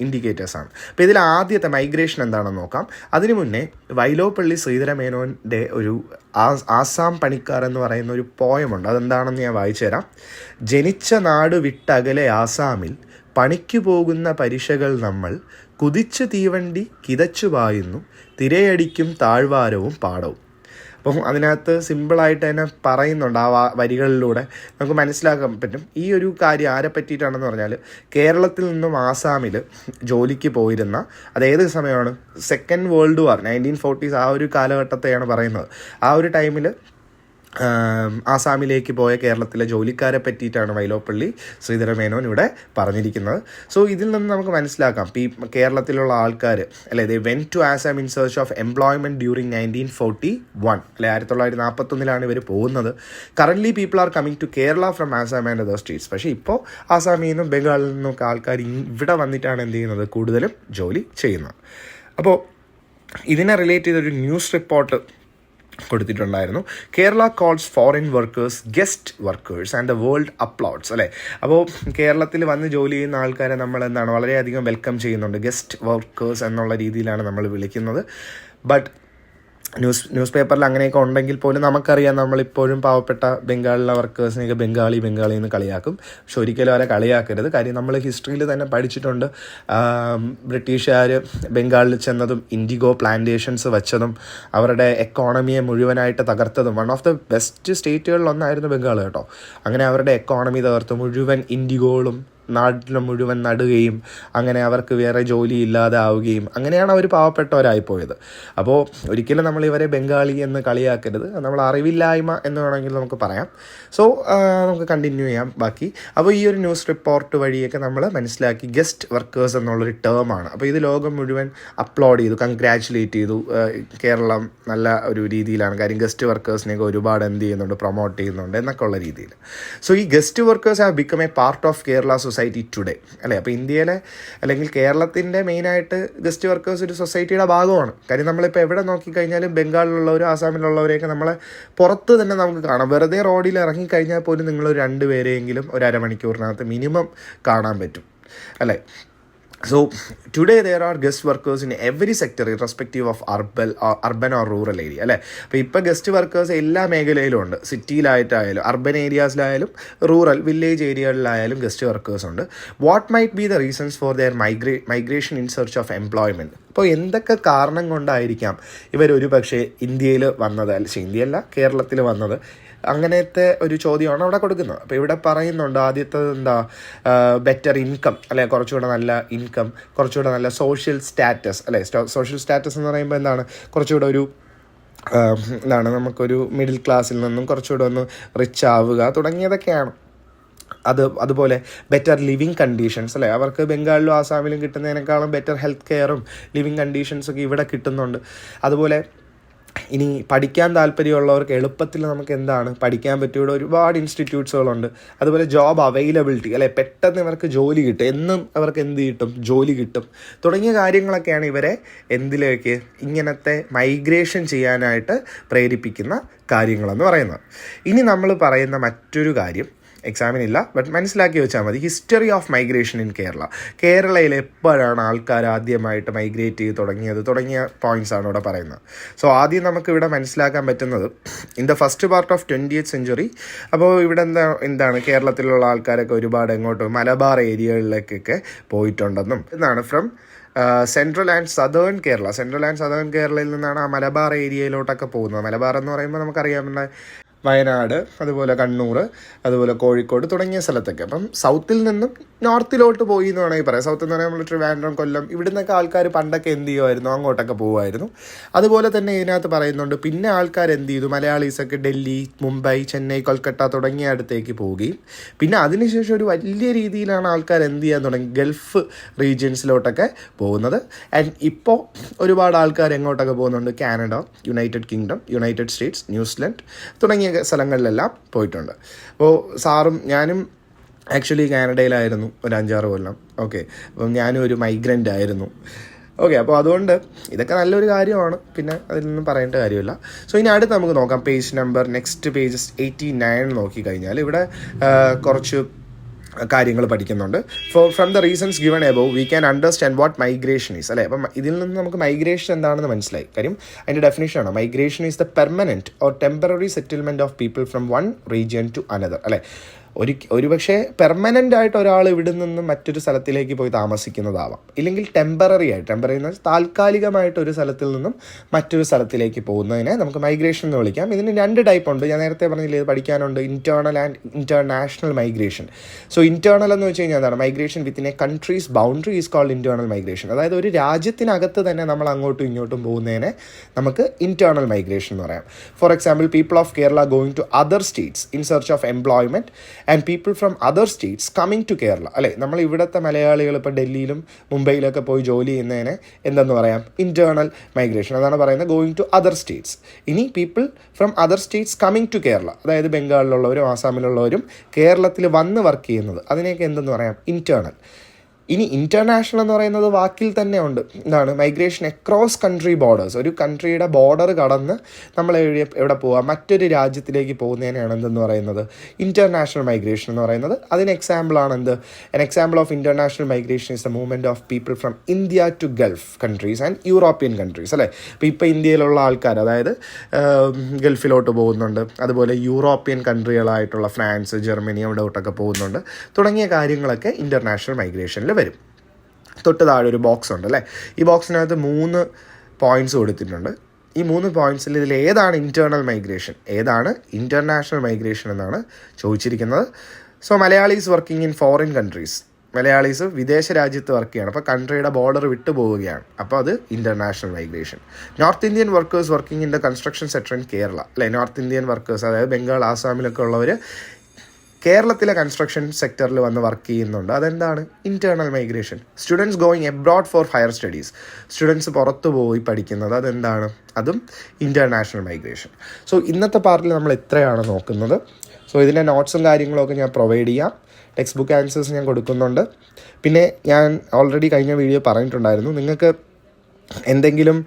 ഇൻഡിക്കേറ്റേഴ്സാണ്. അപ്പോൾ ഇതിൽ ആദ്യത്തെ മൈഗ്രേഷൻ എന്താണെന്ന് നോക്കാം. അതിനു മുന്നേ വൈലോപ്പള്ളി ശ്രീധരമേനോൻ്റെ ഒരു ആസാം പണിക്കാർ എന്ന് പറയുന്ന ഒരു പോയമുണ്ട്. അതെന്താണെന്ന് ഞാൻ വായിച്ചു തരാം. ജനിച്ച നാട് വിട്ടകലെ ആസാമിൽ പണിക്കു പോകുന്ന പരിശകൾ നമ്മൾ, കുതിച്ചു തീവണ്ടി കിതച്ചു പായുന്നു, തിരയടിക്കും താഴ്വാരവും പാടവും. അപ്പം അതിനകത്ത് സിമ്പിളായിട്ട് തന്നെ പറയുന്നുണ്ട് ആ വരികളിലൂടെ നമുക്ക് മനസ്സിലാക്കാൻ പറ്റും. ഈ ഒരു കാര്യം ആരെ പറ്റിയിട്ടാണെന്ന് പറഞ്ഞാൽ, കേരളത്തിൽ നിന്നും ആസാമിൽ ജോലിക്ക് പോയിരുന്ന, അതേത് സമയമാണ്, സെക്കൻഡ് വേൾഡ് വാർ 1940s, ആ ഒരു കാലഘട്ടത്തെയാണ് പറയുന്നത്. ആ ഒരു ടൈമിൽ ആസാമിലേക്ക് പോയ കേരളത്തിലെ ജോലിക്കാരെ പറ്റിയിട്ടാണ് വൈലോപ്പള്ളി ശ്രീധരമേനോൻ ഇവിടെ പറഞ്ഞിരിക്കുന്നത്. സോ ഇതിൽ നിന്ന് നമുക്ക് മനസ്സിലാക്കാം, ഈ കേരളത്തിലുള്ള ആൾക്കാർ, അല്ലെ, they went to Assam in search of employment during 1941, അല്ലെ 1941 ഇവർ പോകുന്നത്. Currently people are coming to Kerala from Assam and other states. പക്ഷേ ഇപ്പോൾ ആസാമിൽ നിന്നും ബംഗാളിൽ നിന്നൊക്കെ ആൾക്കാർ ഇവിടെ വന്നിട്ടാണ് എന്ത് ചെയ്യുന്നത്, കൂടുതലും ജോലി ചെയ്യുന്നത്. അപ്പോൾ ഇതിനെ റിലേറ്റ് ചെയ്തൊരു ന്യൂസ് റിപ്പോർട്ട് കൊടുത്തിട്ടുണ്ടായിരുന്നു. Kerala calls foreign workers guest workers and the world uploads, അല്ലേ? അപ്പോൾ കേരളത്തിൽ വന്ന് ജോലി ചെയ്യുന്ന ആൾക്കാരെ നമ്മൾ എന്താണ് വളരെയധികം വെൽക്കം ചെയ്യുന്നുണ്ട്. ഗസ്റ്റ് വർക്കേഴ്സ് എന്നുള്ള രീതിയിലാണ് നമ്മൾ വിളിക്കുന്നത്. ബട്ട് ന്യൂസ് പേപ്പറിൽ അങ്ങനെയൊക്കെ ഉണ്ടെങ്കിൽ പോലും നമുക്കറിയാം, നമ്മളിപ്പോഴും പാവപ്പെട്ട ബംഗാളിലെ വർക്കേഴ്സിനെയൊക്കെ ബംഗാളി എന്ന് കളിയാക്കും. പക്ഷെ ഒരിക്കലും അവരെ കളിയാക്കരുത്. കാര്യം നമ്മൾ ഹിസ്റ്ററിയിൽ തന്നെ പഠിച്ചിട്ടുണ്ട്, ബ്രിട്ടീഷുകാർ ബംഗാളിൽ ചെന്നതും ഇൻഡിഗോ പ്ലാന്റേഷൻസ് വെച്ചതും അവരുടെ എക്കോണമിയെ മുഴുവനായിട്ട് തകർത്തതും. വൺ ഓഫ് ദ ബെസ്റ്റ് സ്റ്റേറ്റുകളിലൊന്നായിരുന്നു ബംഗാൾ കേട്ടോ. അങ്ങനെ അവരുടെ എക്കോണമി തകർത്ത് മുഴുവൻ ഇൻഡിഗോകളും നാട്ടിൽ മുഴുവൻ നടുകയും അങ്ങനെ അവർക്ക് വേറെ ജോലി ഇല്ലാതെ ആവുകയും അങ്ങനെയാണ് അവർ പാവപ്പെട്ടവരായിപ്പോയത്. അപ്പോൾ ഒരിക്കലും നമ്മൾ ഇവരെ ബംഗാളി എന്ന് കളിയാക്കരുത്. നമ്മൾ അറിവില്ലായ്മ എന്ന് വേണമെങ്കിൽ നമുക്ക് പറയാം. സോ നമുക്ക് കണ്ടിന്യൂ ചെയ്യാം ബാക്കി. അപ്പോൾ ഈ ഒരു ന്യൂസ് റിപ്പോർട്ട് വഴിയൊക്കെ നമ്മൾ മനസ്സിലാക്കി ഗസ്റ്റ് വർക്കേഴ്സ് എന്നുള്ളൊരു ടേമാണ്. അപ്പോൾ ഇത് ലോകം മുഴുവൻ അപ്ലോഡ് ചെയ്തു, കൺഗ്രാറ്റുലേറ്റ് ചെയ്തു. കേരളം നല്ല ഒരു രീതിയിലാണ്, കാര്യം ഗസ്റ്റ് വർക്കേഴ്സിനെയൊക്കെ ഒരുപാട് എന്ത് ചെയ്യുന്നുണ്ട്, പ്രൊമോട്ട് ചെയ്യുന്നുണ്ട് എന്നൊക്കെ ഉള്ള രീതിയിൽ. സോ ഈ guest workers have become A part of Kerala society today, അല്ലേ? അപ്പോൾ ഇന്ത്യയിലെ അല്ലെങ്കിൽ കേരളത്തിൻ്റെ മെയിനായിട്ട് ഗസ്റ്റ് വർക്കേഴ്സ് ഒരു സൊസൈറ്റിയുടെ ഭാഗമാണ്. കാര്യം നമ്മളിപ്പോൾ എവിടെ നോക്കിക്കഴിഞ്ഞാലും ബംഗാളിലുള്ളവരും ആസാമിലുള്ളവരെയൊക്കെ നമ്മളെ പുറത്ത് തന്നെ നമുക്ക് കാണാം. വെറുതെ റോഡിൽ ഇറങ്ങിക്കഴിഞ്ഞാൽ പോലും നിങ്ങൾ 2 പേരെയെങ്കിലും ഒരു അരമണിക്കൂറിനകത്ത് മിനിമം കാണാൻ പറ്റും, അല്ലേ? So today there are guest workers in every sector irrespective of urban or rural area, അല്ലേ? അപ്പോൾ ഇപ്പോൾ ഗസ്റ്റ് വർക്കേഴ്സ് എല്ലാ മേഖലയിലും ഉണ്ട്. സിറ്റിയിലായിട്ടായാലും അർബൻ ഏരിയാസിലായാലും റൂറൽ വില്ലേജ് ഏരിയകളിലായാലും ഗസ്റ്റ് വർക്കേഴ്സ് ഉണ്ട്. What might be the reasons for their migration in search of employment? അപ്പോൾ എന്തൊക്കെ കാരണം കൊണ്ടായിരിക്കാം ഇവരൊരു പക്ഷേ ഇന്ത്യയിൽ വന്നത്, ഇന്ത്യയല്ല കേരളത്തിൽ വന്നത്? അങ്ങനത്തെ ഒരു ചോദ്യമാണ് അവിടെ കൊടുക്കുന്നത്. അപ്പോൾ ഇവിടെ പറയുന്നുണ്ട്, ആദ്യത്തത് എന്താ, ബെറ്റർ ഇൻകം, അല്ലെ? കുറച്ചുകൂടെ നല്ല ഇൻകം, കുറച്ചുകൂടെ നല്ല സോഷ്യൽ സ്റ്റാറ്റസ്, അല്ലേ? സോഷ്യൽ സ്റ്റാറ്റസ് എന്ന് പറയുമ്പോൾ എന്താണ്, കുറച്ചുകൂടെ ഒരു എന്താണ്, നമുക്കൊരു മിഡിൽ ക്ലാസ്സിൽ നിന്നും കുറച്ചുകൂടെ ഒന്ന് റിച്ച് ആവുക തുടങ്ങിയതൊക്കെയാണ്. അതുപോലെ ബെറ്റർ ലിവിങ് കണ്ടീഷൻസ്, അല്ലേ? അവർക്ക് ബംഗാളിലും ആസാമിലും കിട്ടുന്നതിനേക്കാളും ബെറ്റർ ഹെൽത്ത് കെയറും ലിവിങ് കണ്ടീഷൻസൊക്കെ ഇവിടെ കിട്ടുന്നുണ്ട്. അതുപോലെ ഇനി പഠിക്കാൻ താല്പര്യമുള്ളവർക്ക് എളുപ്പത്തിൽ നമുക്ക് എന്താണ് പഠിക്കാൻ പറ്റിയുള്ള ഒരുപാട് ഇൻസ്റ്റിറ്റ്യൂട്ട്സുകളുണ്ട്. അതുപോലെ ജോബ് അവൈലബിലിറ്റി, അല്ലെ? പെട്ടെന്ന് ഇവർക്ക് ജോലി കിട്ടും, എന്നും അവർക്ക് എന്ത് കിട്ടും, ജോലി കിട്ടും തുടങ്ങിയ കാര്യങ്ങളൊക്കെയാണ് ഇവരെ എന്തിലേക്ക് ഇങ്ങനത്തെ മൈഗ്രേഷൻ ചെയ്യാനായിട്ട് പ്രേരിപ്പിക്കുന്ന കാര്യങ്ങളെന്ന് പറയുന്നത്. ഇനി നമ്മൾ പറയുന്ന മറ്റൊരു കാര്യം എക്സാമിനില്ല, ബട്ട് മനസ്സിലാക്കി വെച്ചാൽ മതി. History of migration in Kerala. കേരളയിൽ എപ്പോഴാണ് ആൾക്കാർ ആദ്യമായിട്ട് മൈഗ്രേറ്റ് ചെയ്ത് തുടങ്ങിയ പോയിൻറ്റ്സാണ് ഇവിടെ പറയുന്നത്. സോ ആദ്യം നമുക്കിവിടെ മനസ്സിലാക്കാൻ പറ്റുന്നത് in the first part of 20th century. അപ്പോൾ ഇവിടെ എന്താണ് കേരളത്തിലുള്ള ആൾക്കാരൊക്കെ ഒരുപാട് എങ്ങോട്ടും മലബാർ ഏരിയകളിലേക്കൊക്കെ പോയിട്ടുണ്ടെന്നും എന്നാണ് ഫ്രം സെൻട്രൽ ആൻഡ് സദേൺ കേരളയിൽ നിന്നാണ് ആ മലബാർ ഏരിയയിലോട്ടൊക്കെ പോകുന്നത്. മലബാർ എന്ന് പറയുമ്പോൾ നമുക്കറിയാവുന്ന വയനാട്, അതുപോലെ കണ്ണൂർ, അതുപോലെ കോഴിക്കോട് തുടങ്ങിയ സ്ഥലത്തൊക്കെ. അപ്പം സൗത്തിൽ നിന്നും നോർത്തിലോട്ട് പോയി എന്ന് വേണമെങ്കിൽ പറയാം. സൗത്ത് എന്ന് പറയുമ്പോൾ നമ്മൾ ട്രിവാൻഡ്രം, കൊല്ലം ഇവിടെ നിന്നൊക്കെ ആൾക്കാർ പണ്ടൊക്കെ എന്ത് ചെയ്യുമായിരുന്നു, അങ്ങോട്ടൊക്കെ പോകുമായിരുന്നു. അതുപോലെ തന്നെ ഇതിനകത്ത് പറയുന്നുണ്ട്, പിന്നെ ആൾക്കാർ എന്ത് ചെയ്തു, മലയാളീസൊക്കെ ഡൽഹി, മുംബൈ, ചെന്നൈ, കൊൽക്കത്ത തുടങ്ങിയ അടുത്തേക്ക് പോവുകയും പിന്നെ അതിനുശേഷം ഒരു വലിയ രീതിയിലാണ് ആൾക്കാർ എന്ത് ചെയ്യാൻ തുടങ്ങി, ഗൾഫ് റീജിയൻസിലോട്ടൊക്കെ പോകുന്നത്. ആൻഡ് ഇപ്പോൾ ഒരുപാട് ആൾക്കാർ എങ്ങോട്ടൊക്കെ പോകുന്നുണ്ട്, Canada, United kingdom, United States, New Zealand തുടങ്ങിയ സ്ഥലങ്ങളിലെല്ലാം പോയിട്ടുണ്ട്. അപ്പോൾ സാറും ഞാനും ആക്ച്വലി കാനഡയിലായിരുന്നു ഒരു 5-6 കൊല്ലം. ഓക്കെ, അപ്പം ഞാനും ഒരു മൈഗ്രൻ്റ് ആയിരുന്നു. ഓക്കെ, അപ്പോൾ അതുകൊണ്ട് ഇതൊക്കെ നല്ലൊരു കാര്യമാണ്, പിന്നെ അതിലൊന്നും പറയേണ്ട കാര്യമില്ല. സോ ഇനി അടുത്ത് നമുക്ക് നോക്കാം പേജ് നമ്പർ, നെക്സ്റ്റ് പേജ് 89 നോക്കിക്കഴിഞ്ഞാൽ ഇവിടെ കുറച്ച് കാര്യങ്ങൾ പഠിക്കുന്നുണ്ട്. From the reasons given above we can understand what migration is, അല്ലേ? അപ്പം ഇതിൽ നിന്ന് നമുക്ക് മൈഗ്രേഷൻ എന്താണെന്ന് മനസ്സിലായി. കാര്യം അതിൻ്റെ ഡെഫിനേഷനാണ്, migration is the permanent or temporary settlement of people from one region to another, അല്ലേ? ഒരുപക്ഷെ പെർമനൻ്റ് ആയിട്ട് ഒരാൾ ഇവിടെ നിന്ന് മറ്റൊരു സ്ഥലത്തിലേക്ക് പോയി താമസിക്കുന്നതാവാം, ഇല്ലെങ്കിൽ ടെമ്പററി എന്ന് വെച്ചാൽ താൽക്കാലികമായിട്ട് ഒരു സ്ഥലത്തിൽ നിന്നും മറ്റൊരു സ്ഥലത്തിലേക്ക് പോകുന്നതിനെ നമുക്ക് മൈഗ്രേഷൻ എന്ന് വിളിക്കാം. ഇതിന് 2 ടൈപ്പ് ഉണ്ട്. ഞാൻ നേരത്തെ പറഞ്ഞില്ലേ, ഇത് പഠിക്കാനുണ്ട്, internal and international migration. So internal എന്ന് വെച്ച് കഴിഞ്ഞാൽ എന്താണ്, migration within a country's boundary is called internal migration. അതായത് ഒരു രാജ്യത്തിനകത്ത് തന്നെ നമ്മൾ അങ്ങോട്ടും ഇങ്ങോട്ടും പോകുന്നതിനെ നമുക്ക് ഇൻറ്റേർണൽ മൈഗ്രേഷൻ എന്ന് പറയാം. For example, people of Kerala going to other states in search of employment and people from other states coming to Kerala, അല്ലേ? നമ്മൾ ഇവിടുത്തെ മലയാളികൾ ഇപ്പോൾ ഡൽഹിയിലും മുംബൈയിലൊക്കെ പോയി ജോലി ചെയ്യുന്നതിനെ എന്തെന്ന് പറയാം, ഇൻറ്റേർണൽ മൈഗ്രേഷൻ. അതാണ് പറയുന്നത്, ഗോയിങ് ടു അതർ സ്റ്റേറ്റ്സ്. ഇനി people from other states coming to Kerala, അതായത് ബംഗാളിലുള്ളവരും ആസാമിലുള്ളവരും കേരളത്തിൽ വന്ന് വർക്ക് ചെയ്യുന്നത്, അതിനെയൊക്കെ എന്തെന്ന് പറയാം, ഇൻറ്റേർണൽ. ഇനി ഇൻ്റർനാഷണൽ എന്ന് പറയുന്നത് വാക്കിൽ തന്നെ ഉണ്ട്. എന്താണ്? Migration across country borders. ഒരു കൺട്രിയുടെ ബോർഡർ കടന്ന് നമ്മൾ എവിടെ പോവുക, മറ്റൊരു രാജ്യത്തിലേക്ക് പോകുന്നതിനാണ് എന്തെന്ന് പറയുന്നത് ഇൻ്റർനാഷണൽ മൈഗ്രേഷൻ എന്ന് പറയുന്നത്. അതിന് എക്സാമ്പിളാണ് എന്ത്? An example of international migration is the movement of people from India to Gulf countries and European countries, അല്ലേ? ഇപ്പോൾ ഇന്ത്യയിലുള്ള ആൾക്കാർ, അതായത് ഗൾഫിലോട്ട് പോകുന്നുണ്ട്, അതുപോലെ യൂറോപ്യൻ കൺട്രികളായിട്ടുള്ള ഫ്രാൻസ്, ജർമ്മനി അവിടോട്ടൊക്കെ പോകുന്നുണ്ട്. തുടങ്ങിയ കാര്യങ്ങളൊക്കെ ഇൻ്റർനാഷണൽ മൈഗ്രേഷനിൽ വരും. തൊട്ട് താഴെ ഒരു ബോക്സ് ഉണ്ട്, അല്ലേ? ഈ ബോക്സിനകത്ത് 3 പോയിൻറ്റ്സ് കൊടുത്തിട്ടുണ്ട്. ഈ 3 പോയിൻറ്റ്സിൽ ഇതിൽ ഏതാണ് ഇൻറ്റേർണൽ മൈഗ്രേഷൻ, ഏതാണ് ഇൻ്റർനാഷണൽ മൈഗ്രേഷൻ എന്നാണ് ചോദിച്ചിരിക്കുന്നത്. So Malayalis working in foreign countries, Malayalis വിദേശ രാജ്യത്ത് വർക്ക് ചെയ്യണം, അപ്പോൾ കൺട്രിയുടെ ബോർഡർ വിട്ടു പോവുകയാണ്, അപ്പോൾ അത് international migration. North Indian workers working in the construction sector in Kerala, അല്ലേ? നോർത്ത് ഇന്ത്യൻ വർക്കേഴ്സ്, അതായത് ബംഗാൾ, ആസാമിലൊക്കെ ഉള്ളവർ കേരളത്തിലെ കൺസ്ട്രക്ഷൻ സെക്ടറിൽ വന്ന് വർക്ക് ചെയ്യുന്നുണ്ട്. അതെന്താണ്? Internal migration. Students going abroad four higher studies, students പുറത്തു പോയി പഠിക്കുന്നത്, അതെന്താണ്? അതും ഇൻ്റർനാഷണൽ മൈഗ്രേഷൻ. സോ ഇന്നത്തെ പാർട്ടിൽ നമ്മൾ ഇത്രയാണ് നോക്കുന്നത്. സോ ഇതിൻ്റെ നോട്ട്സും കാര്യങ്ങളൊക്കെ ഞാൻ പ്രൊവൈഡ് ചെയ്യാം. ടെക്സ്റ്റ് ബുക്ക് ആൻസേഴ്സ് ഞാൻ കൊടുക്കുന്നുണ്ട്. പിന്നെ ഞാൻ ഓൾറെഡി കഴിഞ്ഞ വീഡിയോ പറഞ്ഞിട്ടുണ്ടായിരുന്നു, നിങ്ങൾക്ക് എന്തെങ്കിലും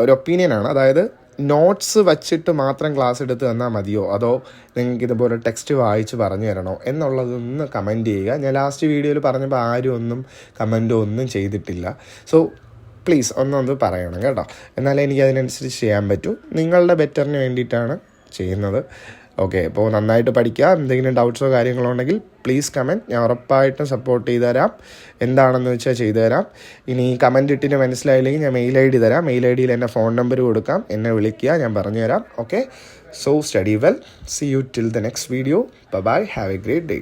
ഒരു ഒപ്പീനിയനാണ്, അതായത് നോട്ട്സ് വച്ചിട്ട് മാത്രം ക്ലാസ് എടുത്ത് തന്നാൽ മതിയോ, അതോ നിങ്ങൾക്ക് ഇതുപോലെ ടെക്സ്റ്റ് വായിച്ച് പറഞ്ഞു തരണോ എന്നുള്ളതൊന്ന് കമൻറ്റ് ചെയ്യുക. ഞാൻ ലാസ്റ്റ് വീഡിയോയിൽ പറഞ്ഞപ്പോൾ ആരും ഒന്നും കമൻറ്റോ ഒന്നും ചെയ്തിട്ടില്ല. സോ പ്ലീസ് ഒന്നൊന്ന് പറയണം കേട്ടോ, എന്നാലേ എനിക്ക് അതിനനുസരിച്ച് ചെയ്യാൻ പറ്റൂ. നിങ്ങളുടെ ബെറ്ററിന് വേണ്ടിയിട്ടാണ് ചെയ്യുന്നത്. ഓക്കെ, അപ്പോൾ നന്നായിട്ട് പഠിക്കുക. എന്തെങ്കിലും ഡൗട്ട്സോ കാര്യങ്ങളോ ഉണ്ടെങ്കിൽ പ്ലീസ് കമൻറ്റ്, ഞാൻ ഉറപ്പായിട്ടും സപ്പോർട്ട് ചെയ്ത് തരാം. എന്താണെന്ന് വെച്ചാൽ ചെയ്തു തരാം. ഇനി കമൻറ്റ് ഇട്ടിട്ട് മനസ്സിലായില്ലെങ്കിൽ ഞാൻ മെയിൽ ID തരാം. മെയിൽ IDയിൽ എൻ്റെ ഫോൺ നമ്പർ കൊടുക്കാം, എന്നെ വിളിക്കുക, ഞാൻ പറഞ്ഞു തരാം. Okay, so study well, see you till the next video. Bye, have a great day.